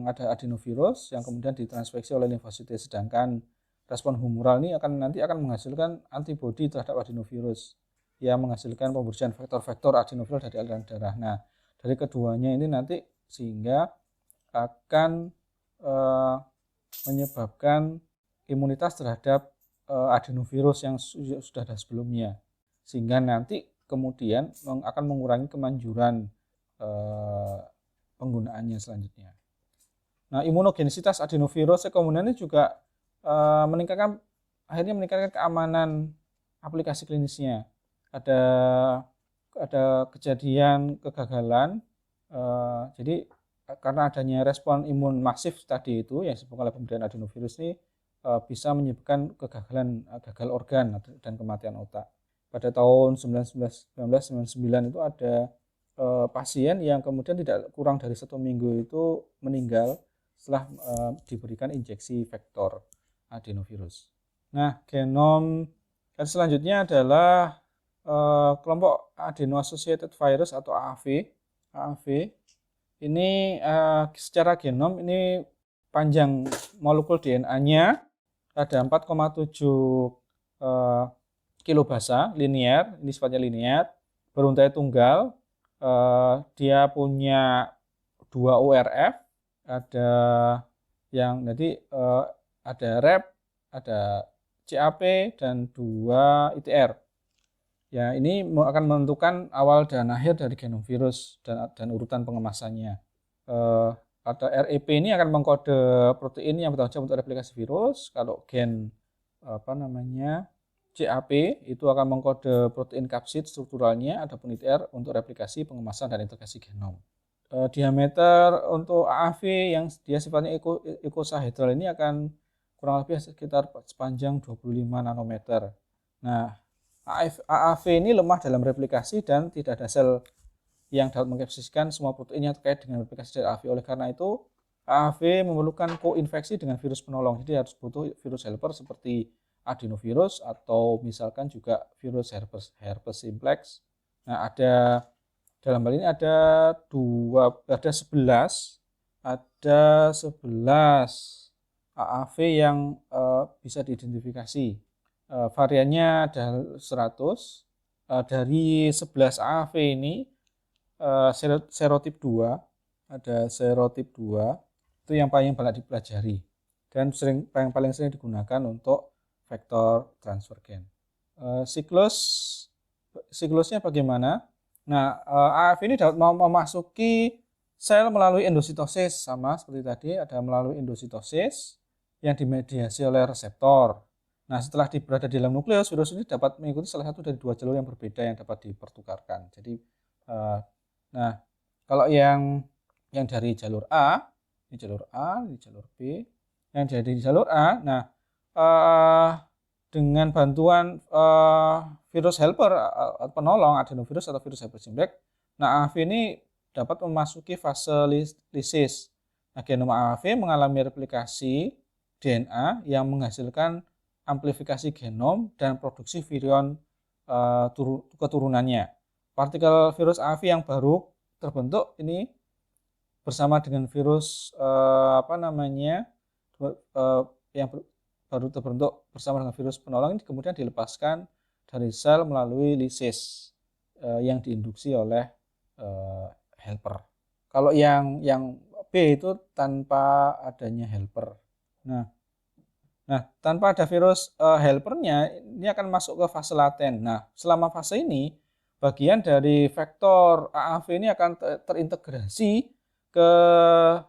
ada adenovirus yang kemudian ditransfeksi oleh limfosit T, sedangkan respon humoral ini nanti akan menghasilkan antibodi terhadap adenovirus yang menghasilkan pembersihan vektor-vektor adenovirus dari aliran darah. Nah, dari keduanya ini nanti sehingga akan menyebabkan imunitas terhadap adenovirus yang sudah ada sebelumnya, sehingga nanti kemudian akan mengurangi kemanjuran penggunaannya selanjutnya. Nah, imunogenisitas adenovirus rekombinan ini juga meningkatkan keamanan aplikasi klinisnya. Ada kejadian kegagalan, jadi karena adanya respon imun masif tadi itu yang disebabkan oleh pemberian adenovirus ini bisa menyebabkan kegagalan gagal organ dan kematian otak. Pada tahun 1999 itu ada pasien yang kemudian tidak kurang dari 1 minggu itu meninggal setelah diberikan injeksi vektor adenovirus. Nah, genom selanjutnya adalah kelompok adeno-associated virus atau AAV. Ini secara genom ini panjang molekul DNA-nya ada 4,7 kilobasa linear, ini sifatnya linear, beruntai tunggal, dia punya 2 URF, ada yang nanti ada Rep, ada CAP dan 2 ITR. Ya, ini akan menentukan awal dan akhir dari genom virus dan urutan pengemasannya. Ada REP ini akan mengkode protein yang bertanggung jawab untuk replikasi virus. Kalau gen CAP itu akan mengkode protein kapsid strukturalnya, adapun ITR untuk replikasi, pengemasan dan integrasi genom. Diameter untuk AAV yang dia sifatnya icosahedral ini akan kurang lebih sekitar sepanjang 25 nanometer. Nah, AAV ini lemah dalam replikasi dan tidak ada sel yang dapat mengkapsidkan semua protein yang terkait dengan replikasi dari AAV. Oleh karena itu, AAV memerlukan koinfeksi dengan virus penolong. Jadi harus butuh virus helper seperti adenovirus atau misalkan juga virus herpes simplex. Nah, dalam hal ini ada 11 AAV yang bisa diidentifikasi. Variannya ada 100. Dari 11 AAV ini serotip 2, ada serotip 2 itu yang paling banyak dipelajari dan yang paling sering digunakan untuk vektor transfer gen. Siklusnya bagaimana? Nah, AAV ini dapat memasuki sel melalui endositosis, sama seperti tadi, ada melalui endositosis yang dimediasi oleh reseptor. Nah, setelah berada di dalam nukleus, virus ini dapat mengikuti salah satu dari 2 jalur yang berbeda yang dapat dipertukarkan. Jadi, nah, kalau yang dari jalur A, ini jalur A, ini jalur B, yang dari jalur A, nah, dengan bantuan virus helper atau penolong adenovirus atau virus herpes simplex, nah AAV ini dapat memasuki fase lisis. Nah, genom AAV mengalami replikasi DNA yang menghasilkan amplifikasi genom dan produksi virion keturunannya. Partikel virus AAV yang baru terbentuk ini bersama dengan virus yang baru terbentuk bersama dengan virus penolong ini kemudian dilepaskan dari sel melalui lisis yang diinduksi oleh helper. Kalau yang B itu tanpa adanya helper. Nah, tanpa ada virus helpernya, ini akan masuk ke fase laten. Nah, selama fase ini, bagian dari vektor AAV ini akan terintegrasi ke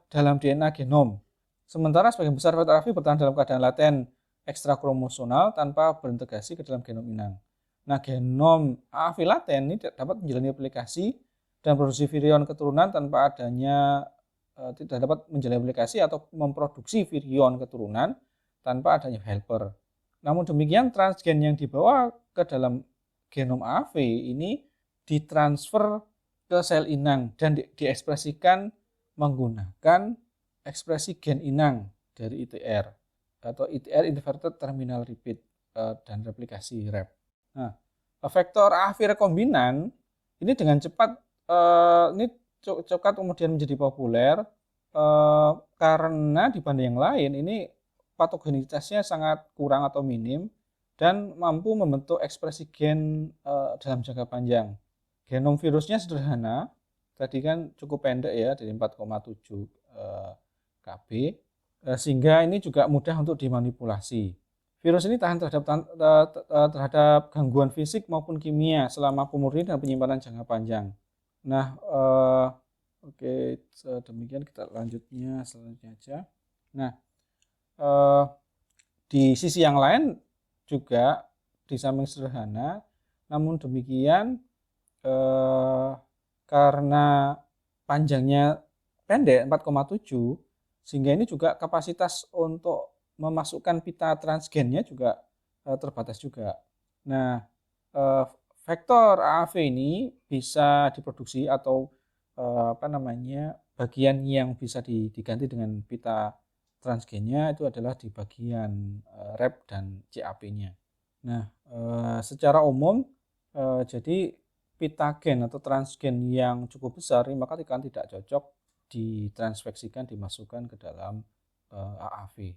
dalam DNA genom. Sementara sebagian besar vektor AAV bertahan dalam keadaan laten ekstrakromosomal tanpa berintegrasi ke dalam genom inang. Nah, genom AAV laten ini dapat menjalani aplikasi dan produksi virion keturunan tanpa adanya tidak dapat menjalani aplikasi atau memproduksi virion keturunan tanpa adanya helper. Namun demikian, transgen yang dibawa ke dalam genom AAV ini ditransfer ke sel inang dan diekspresikan menggunakan ekspresi gen inang dari ITR atau ITR inverted terminal repeat dan replikasi Rep. Nah, vektor AAV rekombinan ini dengan cepat kemudian menjadi populer karena dibanding yang lain ini patogenitasnya sangat kurang atau minim dan mampu membentuk ekspresi gen dalam jangka panjang. Genom virusnya sederhana, tadi kan cukup pendek ya, dari 4,7 KB, sehingga ini juga mudah untuk dimanipulasi. Virus ini tahan terhadap gangguan fisik maupun kimia selama pemurnian dan penyimpanan jangka panjang. Nah, oke, demikian kita lanjutnya selanjutnya aja. Nah, di sisi yang lain juga di samping sederhana, namun demikian karena panjangnya pendek 4,7 sehingga ini juga kapasitas untuk memasukkan pita transgennya juga terbatas juga. Nah, vektor AAV ini bisa diproduksi atau bagian yang bisa diganti dengan pita transgennya itu adalah di bagian rep dan CAP-nya. Nah, secara umum jadi pita gen atau transgen yang cukup besar ini maka tidak cocok ditransfeksikan, dimasukkan ke dalam AAV.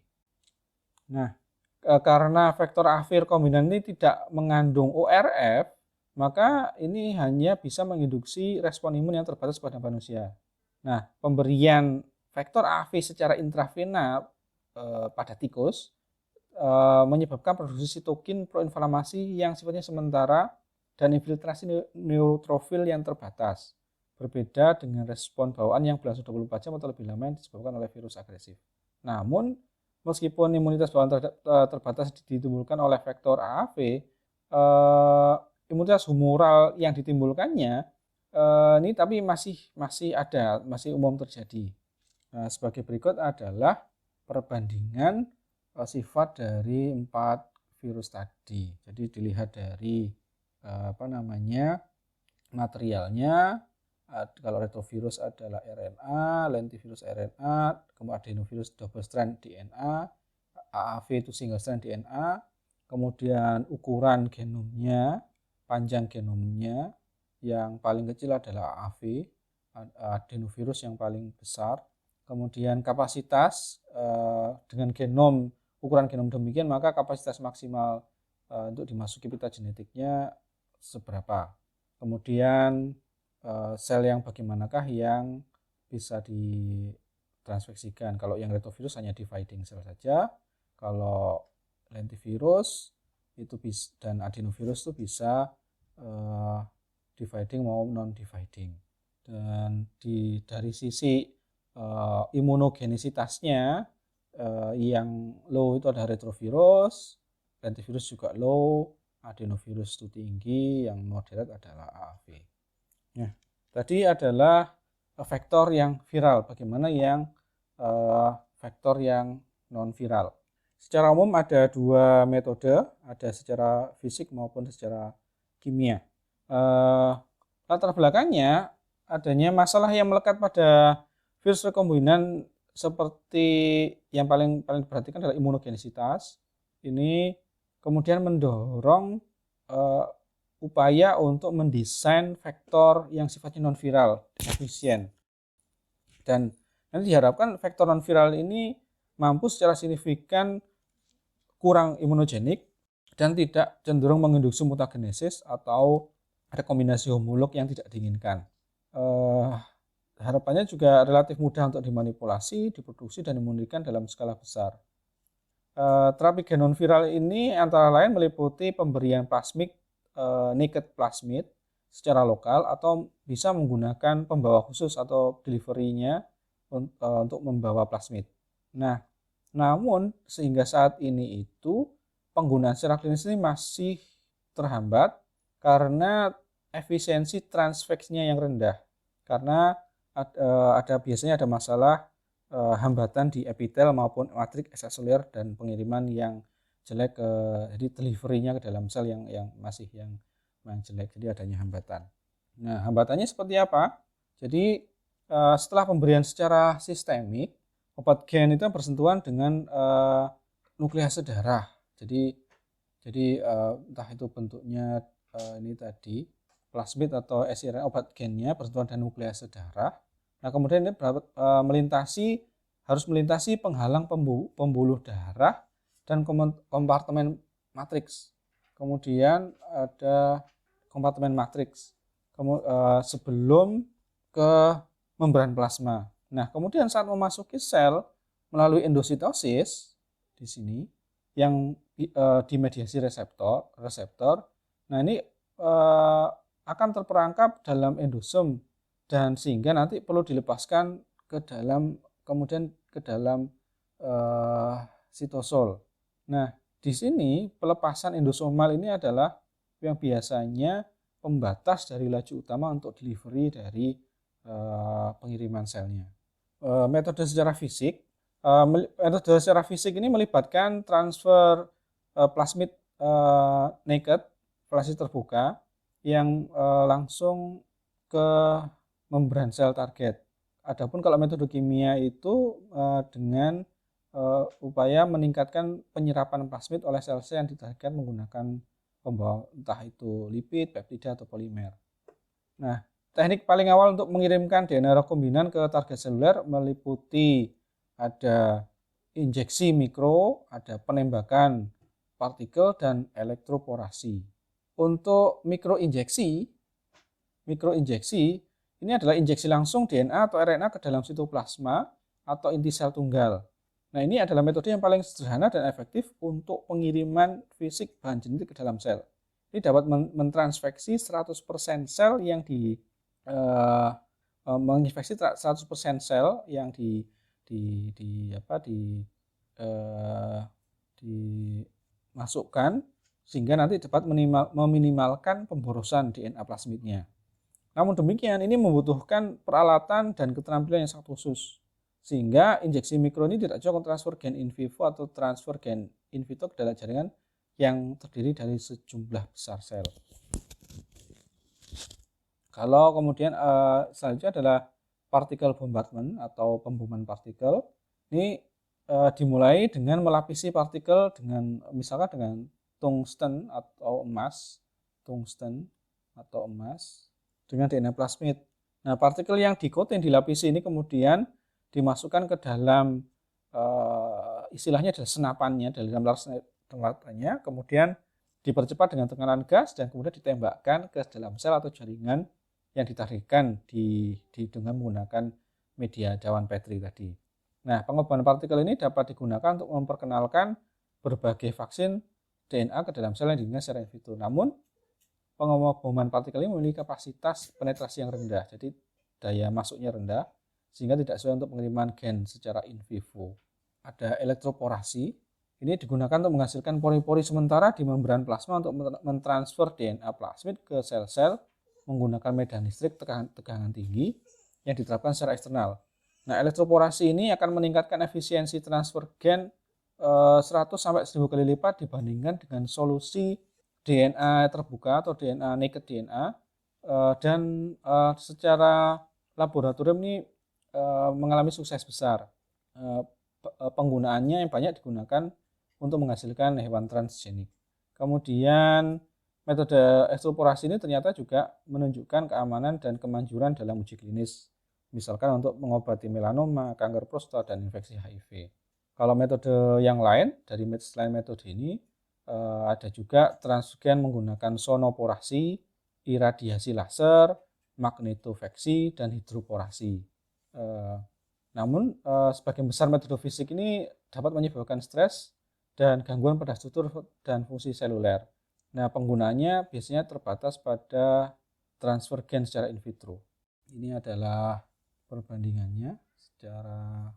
Nah, karena vektor AAV rekombinan ini tidak mengandung ORF, maka ini hanya bisa menginduksi respon imun yang terbatas pada manusia. Nah, pemberian vektor AAV secara intravena pada tikus menyebabkan produksi sitokin proinflamasi yang sifatnya sementara dan infiltrasi neutrofil yang terbatas. Berbeda dengan respon bawaan yang berlangsung 24 jam atau lebih lama yang disebabkan oleh virus agresif. Namun, meskipun imunitas bawaan terbatas ditimbulkan oleh vektor AAV, imunitas humoral yang ditimbulkannya ini tapi masih ada, masih umum terjadi. Nah, sebagai berikut adalah perbandingan sifat dari 4 virus tadi. Jadi dilihat dari materialnya. Kalau retrovirus adalah RNA, lentivirus RNA, kemudian adenovirus double strand DNA, AAV itu single strand DNA, kemudian ukuran genomnya, panjang genomnya, yang paling kecil adalah AAV, adenovirus yang paling besar, kemudian kapasitas dengan genom, ukuran genom demikian, maka kapasitas maksimal untuk dimasuki pita genetiknya seberapa. Kemudian sel yang bagaimanakah yang bisa ditransfeksikan. Kalau yang retrovirus hanya dividing sel saja. Kalau lentivirus itu dan adenovirus itu bisa dividing maupun non-dividing. Dan dari sisi imunogenisitasnya yang low itu ada retrovirus, lentivirus juga low, adenovirus itu tinggi, yang moderat adalah AAV. Nah, tadi adalah vektor yang viral, bagaimana yang vektor yang non-viral. Secara umum ada 2 metode, ada secara fisik maupun secara kimia. Latar belakangnya adanya masalah yang melekat pada virus rekombinan seperti yang paling diperhatikan adalah imunogenisitas. Ini kemudian mendorong upaya untuk mendesain vektor yang sifatnya non-viral, efisien. Dan nanti diharapkan vektor non-viral ini mampu secara signifikan kurang imunogenik dan tidak cenderung menginduksi mutagenesis atau rekombinasi homolog yang tidak diinginkan. Harapannya juga relatif mudah untuk dimanipulasi, diproduksi, dan dimurnikan dalam skala besar. Terapi gen non-viral ini antara lain meliputi pemberian plasmid, naked plasmid secara lokal atau bisa menggunakan pembawa khusus atau delivery-nya untuk membawa plasmid. Nah, namun sehingga saat ini itu penggunaan secara klinis ini masih terhambat karena efisiensi transfeksinya yang rendah. Karena biasanya ada masalah hambatan di epitel maupun matriks ekstraseluler dan pengiriman yang jelek jadi delivery-nya ke dalam sel yang jelek, jadi adanya hambatan. Nah, hambatannya seperti apa? Jadi setelah pemberian secara sistemik, obat gen itu bersentuhan dengan nuklease darah. Jadi entah itu bentuknya ini tadi plasmid atau siRNA, obat gennya bersentuhan dengan nuklease darah. Nah, kemudian ini harus melintasi penghalang pembuluh darah dan kompartemen matriks. Kemudian ada kompartemen matriks sebelum ke membran plasma. Nah, kemudian saat memasuki sel melalui endositosis di sini yang dimediasi reseptor. Nah, ini akan terperangkap dalam endosom dan sehingga nanti perlu dilepaskan kemudian ke dalam sitosol. Nah, di sini pelepasan endosomal ini adalah yang biasanya pembatas dari laju utama untuk delivery dari pengiriman selnya. Metode secara fisik ini melibatkan transfer plasmid naked, plasmid terbuka yang langsung ke membran sel target. Adapun kalau metode kimia itu dengan upaya meningkatkan penyerapan plasmid oleh sel-sel yang ditargetkan menggunakan pembawa entah itu lipid, peptida atau polimer. Nah, teknik paling awal untuk mengirimkan DNA rekombinan ke target seluler meliputi ada injeksi mikro, ada penembakan partikel, dan elektroporasi. Untuk mikroinjeksi ini adalah injeksi langsung DNA atau RNA ke dalam sitoplasma atau inti sel tunggal. Nah, ini adalah metode yang paling sederhana dan efektif untuk pengiriman fisik bahan genetik ke dalam sel. Ini dapat mentransfeksi 100% sel yang menginfeksi 100% sel yang dimasukkan sehingga nanti dapat meminimalkan pemborosan DNA plasmidnya. Namun demikian, ini membutuhkan peralatan dan keterampilan yang sangat khusus. Sehingga injeksi mikro ini tidak cocok transfer gen in vivo atau transfer gen in vitro ke dalam jaringan yang terdiri dari sejumlah besar sel. Kalau kemudian selanjutnya adalah particle bombardment atau pemboman partikel. Ini dimulai dengan melapisi partikel misalkan dengan tungsten atau emas dengan DNA plasmid. Nah, partikel yang di-coating dilapisi ini kemudian dimasukkan ke dalam istilahnya adalah senapannya, dalam larutannya, kemudian dipercepat dengan tekanan gas dan kemudian ditembakkan ke dalam sel atau jaringan yang ditarikkan dengan menggunakan media cawan Petri tadi. Nah, pengobaman partikel ini dapat digunakan untuk memperkenalkan berbagai vaksin DNA ke dalam sel yang digunakan secara in vitro. Namun, pengobaman partikel ini memiliki kapasitas penetrasi yang rendah, jadi daya masuknya rendah, sehingga tidak sesuai untuk pengiriman gen secara in vivo. Ada elektroporasi, ini digunakan untuk menghasilkan pori-pori sementara di membran plasma untuk mentransfer DNA plasmid ke sel-sel menggunakan medan listrik tegangan tinggi yang diterapkan secara eksternal. Nah, elektroporasi ini akan meningkatkan efisiensi transfer gen 100-1000 kali lipat dibandingkan dengan solusi DNA terbuka atau naked DNA, dan secara laboratorium ini mengalami sukses besar. Penggunaannya yang banyak digunakan untuk menghasilkan hewan transgenik. Kemudian metode elektroporasi ini ternyata juga menunjukkan keamanan dan kemanjuran dalam uji klinis, misalkan untuk mengobati melanoma, kanker prostat, dan infeksi HIV. Kalau metode yang lain selain metode ini ada juga transgen menggunakan sonoporasi, iradiasi laser, magnetofeksi, dan hidroporasi. Namun sebagian besar metode fisik ini dapat menyebabkan stres dan gangguan pada struktur dan fungsi seluler. Nah, penggunaannya biasanya terbatas pada transfer gen secara in vitro. Ini adalah perbandingannya secara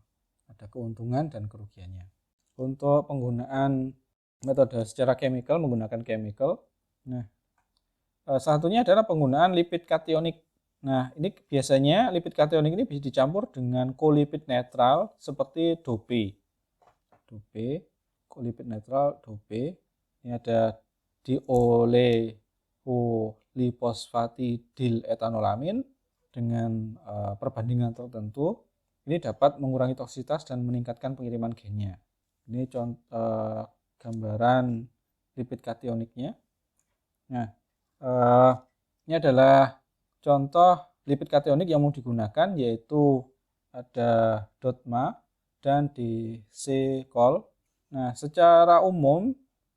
ada keuntungan dan kerugiannya. Untuk penggunaan metode secara chemical menggunakan chemical. Nah, satunya adalah penggunaan lipid kationik. Nah, ini biasanya lipid kationik ini bisa dicampur dengan kolipid netral seperti DOPE. Kolipid netral DOPE. Ini ada dioleoliposfatidil etanolamin dengan perbandingan tertentu. Ini dapat mengurangi toksisitas dan meningkatkan pengiriman gennya. Ini contoh gambaran lipid kationiknya. Nah, ini adalah contoh lipid kationik yang mau digunakan, yaitu ada DOTMA dan DC-Col. Nah, secara umum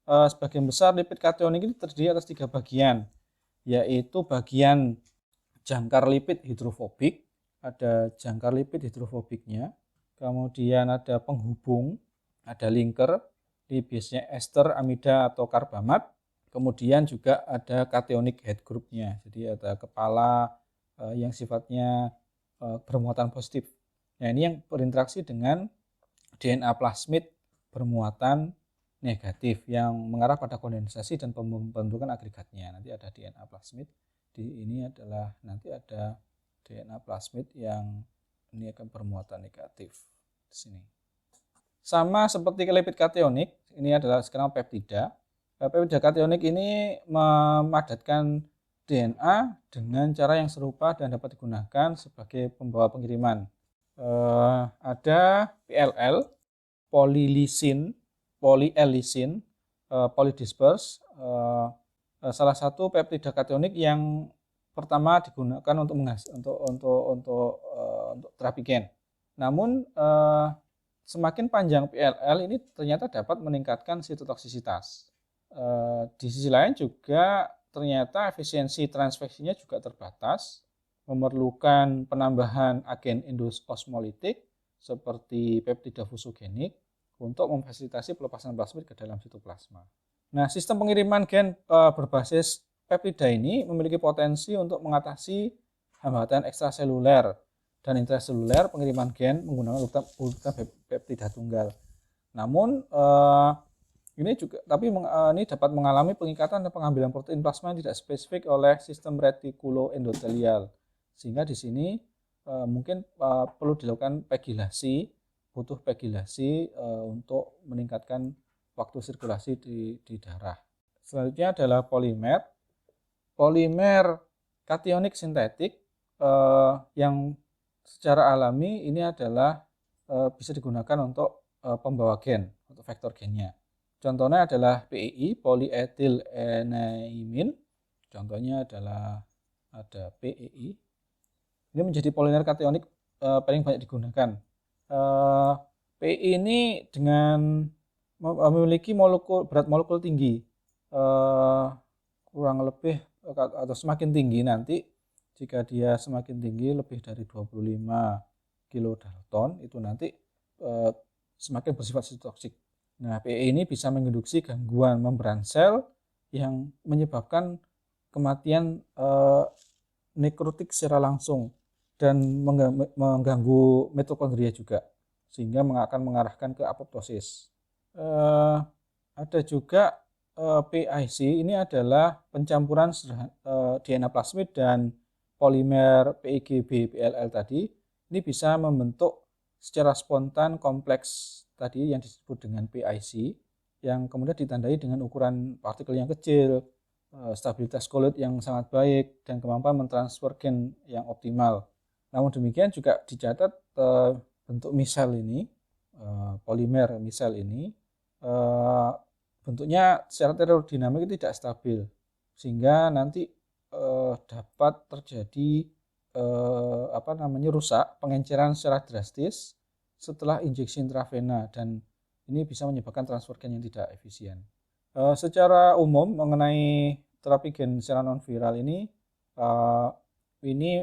sebagian besar lipid kationik ini terdiri atas 3 bagian, yaitu bagian jangkar lipid hidrofobik, ada jangkar lipid hidrofobiknya, kemudian ada penghubung, ada linker, Ini biasanya ester, amida atau karbamat. Kemudian juga ada cationic head groupnya, jadi ada kepala yang sifatnya bermuatan positif. Nah, ini yang berinteraksi dengan DNA plasmid bermuatan negatif yang mengarah pada kondensasi dan pembentukan agregatnya. Nanti ada DNA plasmid. Ini adalah nanti ada DNA plasmid yang ini akan bermuatan negatif di sini. Sama seperti lipid kationik, ini adalah sekarang peptida. Peptida kationik ini memadatkan DNA dengan cara yang serupa dan dapat digunakan sebagai pembawa pengiriman. Ada PLL, polylisin, polyelisin, polydisperse. Salah satu peptida kationik yang pertama digunakan untuk terapi gen. Namun semakin panjang PLL ini ternyata dapat meningkatkan sitotoksisitas. Di sisi lain juga ternyata efisiensi transveksinya juga terbatas, memerlukan penambahan agen endososmolitik seperti peptida fusogenik untuk memfasilitasi pelepasan plasmid ke dalam sitoplasma. Nah, sistem pengiriman gen berbasis peptida ini memiliki potensi untuk mengatasi hambatan ekstraseluler dan intraseluler pengiriman gen menggunakan urutan peptida tunggal. Namun ini dapat mengalami pengikatan dan pengambilan protein plasma yang tidak spesifik oleh sistem retikuloendotelial, sehingga di sini mungkin perlu dilakukan pegilasi, butuh pegilasi untuk meningkatkan waktu sirkulasi di darah. Selanjutnya adalah polimer. Polimer kationik sintetik yang secara alami ini adalah bisa digunakan untuk pembawa gen, untuk vektor gennya. Contohnya adalah PEI, polyethylenediamine. Contohnya adalah ada PEI. Ini menjadi polimer kationik paling banyak digunakan. PEI ini dengan memiliki berat molekul tinggi, kurang lebih atau semakin tinggi nanti, jika dia semakin tinggi lebih dari 25 kilodalton, itu nanti semakin bersifat sitotoksik. Nah, PEI ini bisa menginduksi gangguan membran sel yang menyebabkan kematian nekrotik secara langsung dan mengganggu mitokondria juga, sehingga akan mengarahkan ke apoptosis. Ada juga PIC, ini adalah pencampuran DNA plasmid dan polimer PIGB PLL tadi. Ini bisa membentuk secara spontan kompleks tadi yang disebut dengan PIC, yang kemudian ditandai dengan ukuran partikel yang kecil, stabilitas kolloid yang sangat baik, dan kemampuan mentransfer gen yang optimal. Namun demikian juga dicatat bentuk misel ini, polimer misel ini, bentuknya secara termodinamik tidak stabil, sehingga nanti dapat terjadi rusak, pengenceran secara drastis setelah injeksi intravena, dan ini bisa menyebabkan transfer gen yang tidak efisien. Secara umum mengenai terapi gen secara non viral ini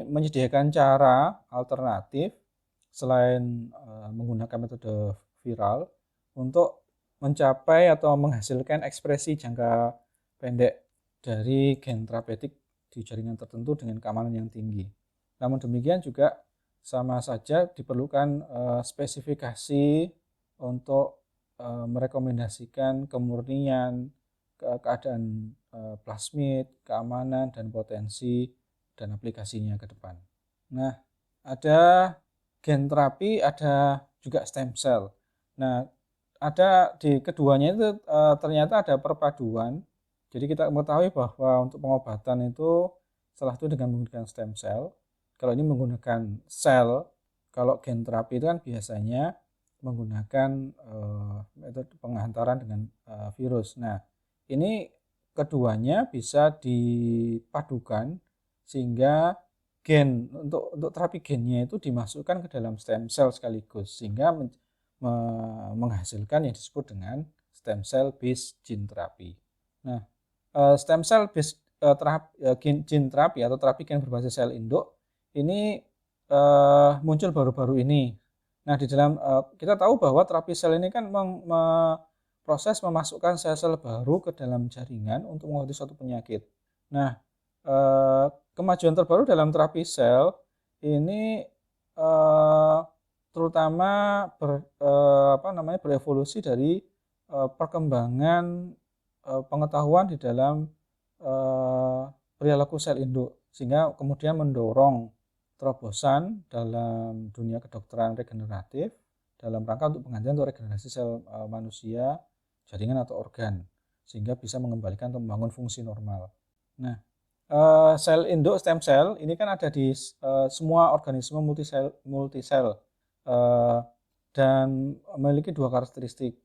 menyediakan cara alternatif selain menggunakan metode viral untuk mencapai atau menghasilkan ekspresi jangka pendek dari gen terapeutik di jaringan tertentu dengan keamanan yang tinggi. Namun demikian juga sama saja diperlukan spesifikasi untuk merekomendasikan kemurnian, keadaan plasmid, keamanan, dan potensi dan aplikasinya ke depan. Nah, ada gen terapi, ada juga stem cell. Nah, ada di keduanya itu ternyata ada perpaduan. Jadi kita mengetahui bahwa untuk pengobatan itu salah satu dengan menggunakan stem cell. Kalau ini menggunakan sel, kalau gen terapi itu kan biasanya menggunakan metode penghantaran dengan virus. Nah, ini keduanya bisa dipadukan sehingga gen untuk terapi gennya itu dimasukkan ke dalam stem cell sekaligus, sehingga menghasilkan yang disebut dengan stem cell based gene therapy. Nah, stem cell based gene terapi atau terapi gen berbasis sel induk ini muncul baru-baru ini. Nah, di dalam kita tahu bahwa terapi sel ini kan proses memasukkan sel-sel baru ke dalam jaringan untuk mengobati suatu penyakit. Nah, kemajuan terbaru dalam terapi sel ini terutama berevolusi dari perkembangan pengetahuan di dalam perilaku sel induk, sehingga kemudian mendorong terobosan dalam dunia kedokteran regeneratif dalam rangka untuk penggantian untuk regenerasi sel manusia, jaringan atau organ, sehingga bisa mengembalikan atau membangun fungsi normal. Nah, sel induk stem cell ini kan ada di semua organisme multisel dan memiliki dua karakteristik,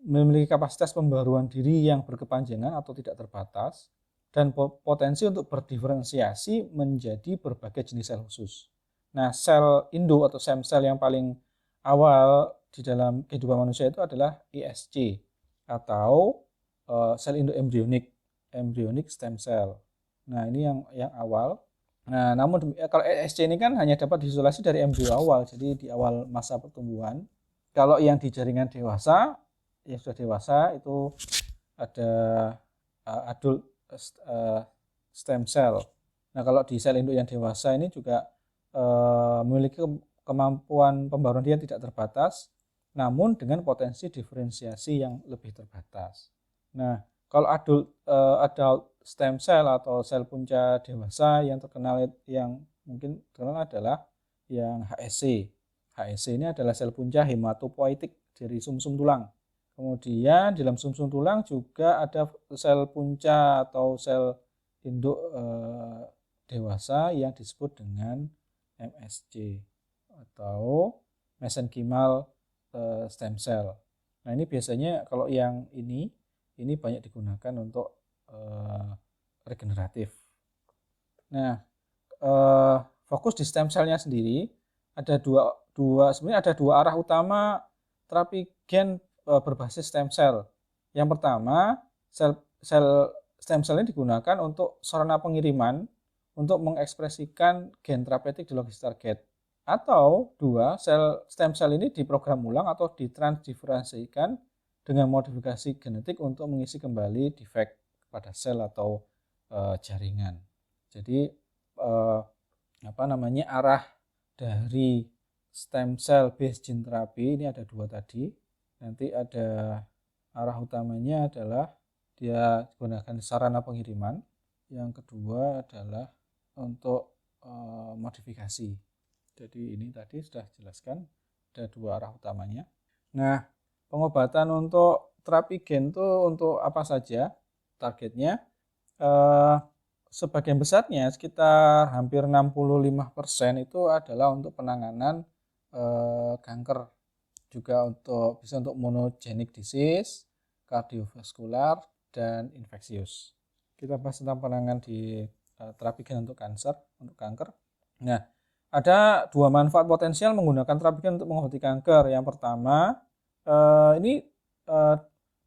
memiliki kapasitas pembaruan diri yang berkepanjangan atau tidak terbatas, dan potensi untuk berdiferensiasi menjadi berbagai jenis sel khusus. Nah, sel induk atau stem cell yang paling awal di dalam kehidupan manusia itu adalah ISC atau sel induk embryonic stem cell. Nah, ini yang awal. Nah, namun kalau ISC ini kan hanya dapat diisolasi dari embrio awal, jadi di awal masa pertumbuhan. Kalau yang di jaringan dewasa, yang sudah dewasa itu ada adult stem cell. Nah, kalau di sel induk yang dewasa ini juga memiliki kemampuan pembaruan dia tidak terbatas, namun dengan potensi diferensiasi yang lebih terbatas. Nah, kalau adult stem cell atau sel punca dewasa yang mungkin terkenal adalah yang HSC. HSC ini adalah sel punca hematopoietik dari sumsum tulang. Kemudian di dalam sumsum tulang juga ada sel punca atau sel induk dewasa yang disebut dengan MSC atau mesenchymal stem cell. Nah, ini biasanya kalau yang ini banyak digunakan untuk regeneratif. Nah, fokus di stem cell-nya sendiri ada sebenarnya ada dua arah utama terapi gen berbasis stem cell. Yang pertama, sel stem cell ini digunakan untuk sarana pengiriman untuk mengekspresikan gen terapeutik di lokasi target. Atau dua, stem cell ini diprogram ulang atau ditransdiferensiasikan dengan modifikasi genetik untuk mengisi kembali defek pada sel atau jaringan. Jadi arah dari stem cell based gene therapy ini ada dua tadi. Nanti ada arah utamanya adalah dia gunakan sarana pengiriman. Yang kedua adalah untuk modifikasi. Jadi ini tadi sudah jelaskan ada dua arah utamanya. Nah, pengobatan untuk terapi gen itu untuk apa saja targetnya? Sebagian besarnya sekitar hampir 65% itu adalah untuk penanganan kanker, juga bisa untuk monogenic disease, kardiovaskular, dan infeksius. Kita bahas tentang penanganan di terapi gen untuk kanker. Nah, ada dua manfaat potensial menggunakan terapi gen untuk mengobati kanker. Yang pertama,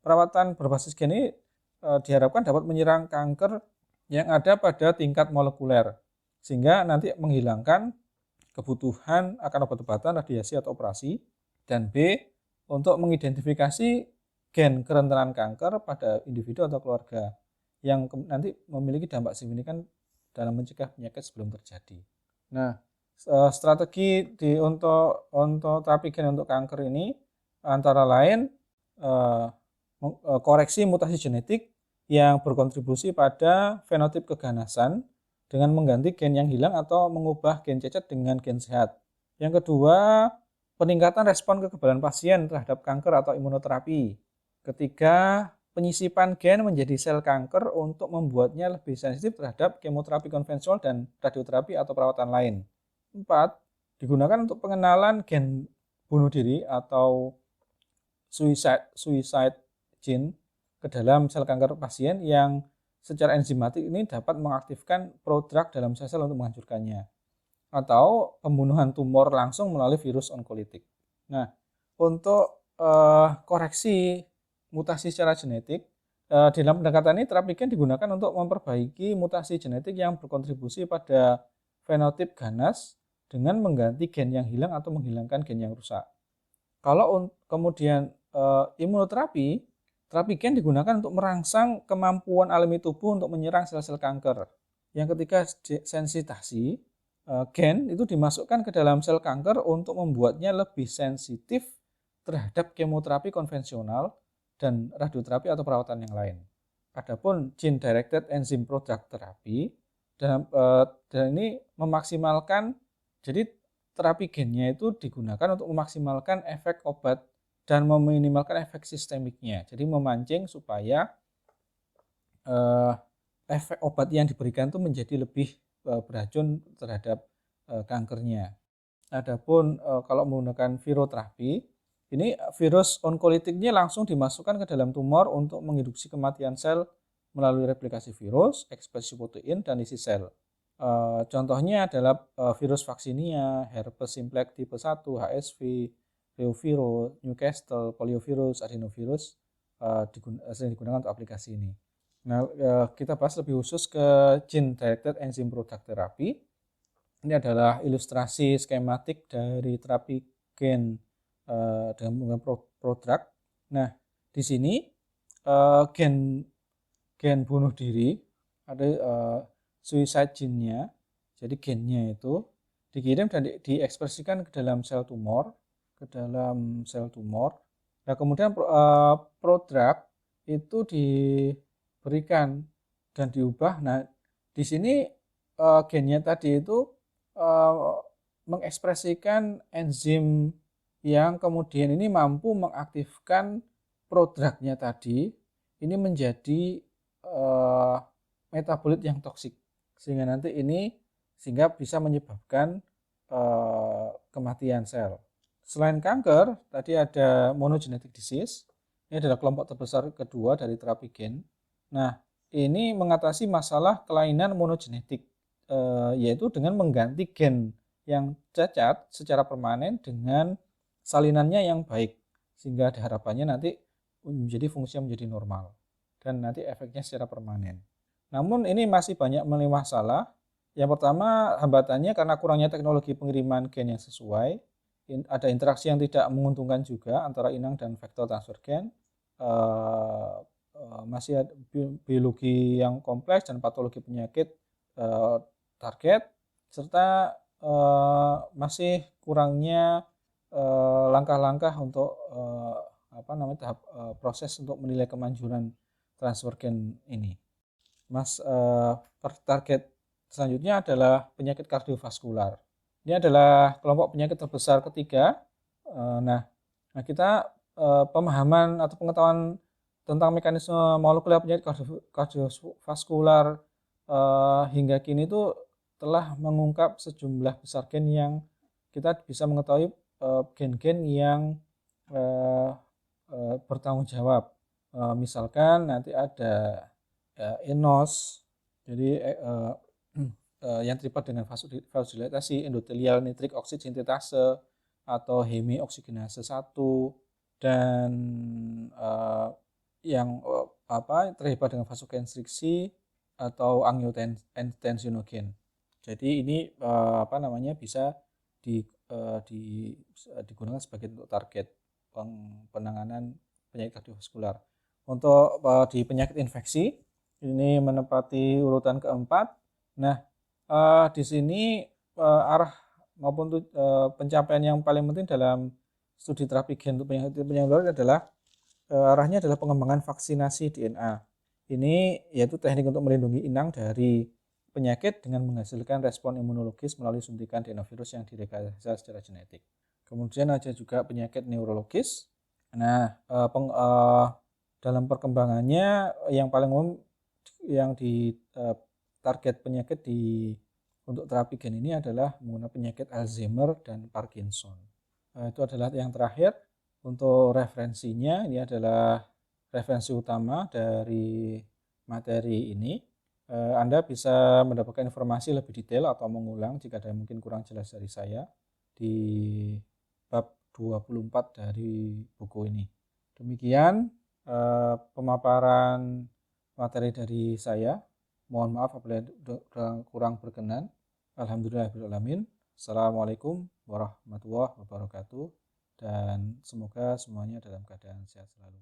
perawatan berbasis gen ini diharapkan dapat menyerang kanker yang ada pada tingkat molekuler, sehingga nanti menghilangkan kebutuhan akan obat-obatan, radiasi atau operasi. Dan B, untuk mengidentifikasi gen kerentanan kanker pada individu atau keluarga yang nanti memiliki dampak signifikan dalam mencegah penyakit sebelum terjadi. Nah, strategi untuk terapi gen untuk kanker ini antara lain koreksi mutasi genetik yang berkontribusi pada fenotip keganasan dengan mengganti gen yang hilang atau mengubah gen cacat dengan gen sehat. Yang kedua, peningkatan respon kekebalan pasien terhadap kanker atau imunoterapi. Ketiga, penyisipan gen menjadi sel kanker untuk membuatnya lebih sensitif terhadap kemoterapi konvensional dan radioterapi atau perawatan lain. 4, digunakan untuk pengenalan gen bunuh diri atau suicide gene ke dalam sel kanker pasien yang secara enzimatik ini dapat mengaktifkan prodrug dalam sel untuk menghancurkannya. Atau pembunuhan tumor langsung melalui virus onkolitik. Nah, untuk koreksi mutasi secara genetik, dalam pendekatan ini terapi gen digunakan untuk memperbaiki mutasi genetik yang berkontribusi pada fenotip ganas dengan mengganti gen yang hilang atau menghilangkan gen yang rusak. Kalau kemudian imunoterapi, terapi gen digunakan untuk merangsang kemampuan alami tubuh untuk menyerang sel-sel kanker. Yang ketiga, sensitasi. Gen itu dimasukkan ke dalam sel kanker untuk membuatnya lebih sensitif terhadap kemoterapi konvensional dan radioterapi atau perawatan yang lain. Adapun gene directed enzyme product therapy dan ini memaksimalkan, jadi terapi gennya itu digunakan untuk memaksimalkan efek obat dan meminimalkan efek sistemiknya. Jadi memancing supaya efek obat yang diberikan itu menjadi lebih beracun terhadap kankernya. Adapun kalau menggunakan viroterapi, ini virus onkolitiknya langsung dimasukkan ke dalam tumor untuk menginduksi kematian sel melalui replikasi virus, ekspresi protein, dan isi sel. Contohnya adalah virus Vaccinia, herpes simplex tipe 1, HSV, reovirus, Newcastle, poliovirus, adenovirus sering digunakan untuk aplikasi ini. Nah, kita bahas lebih khusus ke gene directed enzyme product therapy. Ini adalah ilustrasi skematik dari terapi gen dengan menggunakan produk. Nah, di sini gen bunuh diri ada suicide gene-nya. Jadi gennya itu dikirim dan diekspresikan ke dalam sel tumor, Nah, kemudian produk itu diberikan dan diubah. Nah, di sini gennya tadi itu mengekspresikan enzim yang kemudian ini mampu mengaktifkan produknya tadi ini menjadi metabolit yang toksik, sehingga bisa menyebabkan kematian sel. Selain kanker, tadi ada monogenetic disease. Ini adalah kelompok terbesar kedua dari terapi gen. Nah, ini mengatasi masalah kelainan monogenetik, yaitu dengan mengganti gen yang cacat secara permanen dengan salinannya yang baik, sehingga harapannya nanti fungsinya menjadi normal dan nanti efeknya secara permanen. Namun ini masih banyak masalah. Yang pertama, hambatannya karena kurangnya teknologi pengiriman gen yang sesuai, ada interaksi yang tidak menguntungkan juga antara inang dan vektor transfer gen, masih ada biologi yang kompleks dan patologi penyakit target, serta masih kurangnya langkah-langkah untuk tahap proses untuk menilai kemanjuran transfer gen ini. Target selanjutnya adalah penyakit kardiovaskular. Ini adalah kelompok penyakit terbesar ketiga. Nah, kita pemahaman atau pengetahuan tentang mekanisme molekuler penyakit kardiovaskular hingga kini itu telah mengungkap sejumlah besar gen yang kita bisa mengetahui gen-gen yang bertanggung jawab. Misalkan nanti ada enos, jadi yang terlibat dengan vasodilatasi, endotelial nitrik oksid sintetase atau hemioksigenase 1, dan yang terlibat dengan vasokonstriksi atau angiotensinogen. Jadi ini bisa digunakan sebagai untuk target penanganan penyakit kardiovaskular. Untuk di penyakit infeksi ini menempati urutan keempat. Nah, di sini arah maupun pencapaian yang paling penting dalam studi terapi gen untuk penyakit menular adalah arahnya adalah pengembangan vaksinasi DNA. Ini yaitu teknik untuk melindungi inang dari penyakit dengan menghasilkan respon imunologis melalui suntikan adenovirus yang direkayasa secara genetik. Kemudian ada juga penyakit neurologis. Nah, dalam perkembangannya yang paling umum yang di target penyakit untuk terapi gen ini adalah menggunakan penyakit Alzheimer dan Parkinson. Itu adalah yang terakhir. Untuk referensinya, ini adalah referensi utama dari materi ini. Anda bisa mendapatkan informasi lebih detail atau mengulang jika ada yang mungkin kurang jelas dari saya di bab 24 dari buku ini. Demikian pemaparan materi dari saya. Mohon maaf apabila kurang berkenan. Alhamdulillahirabbil alamin. Assalamualaikum warahmatullahi wabarakatuh. dan semoga semuanya dalam keadaan sehat selalu.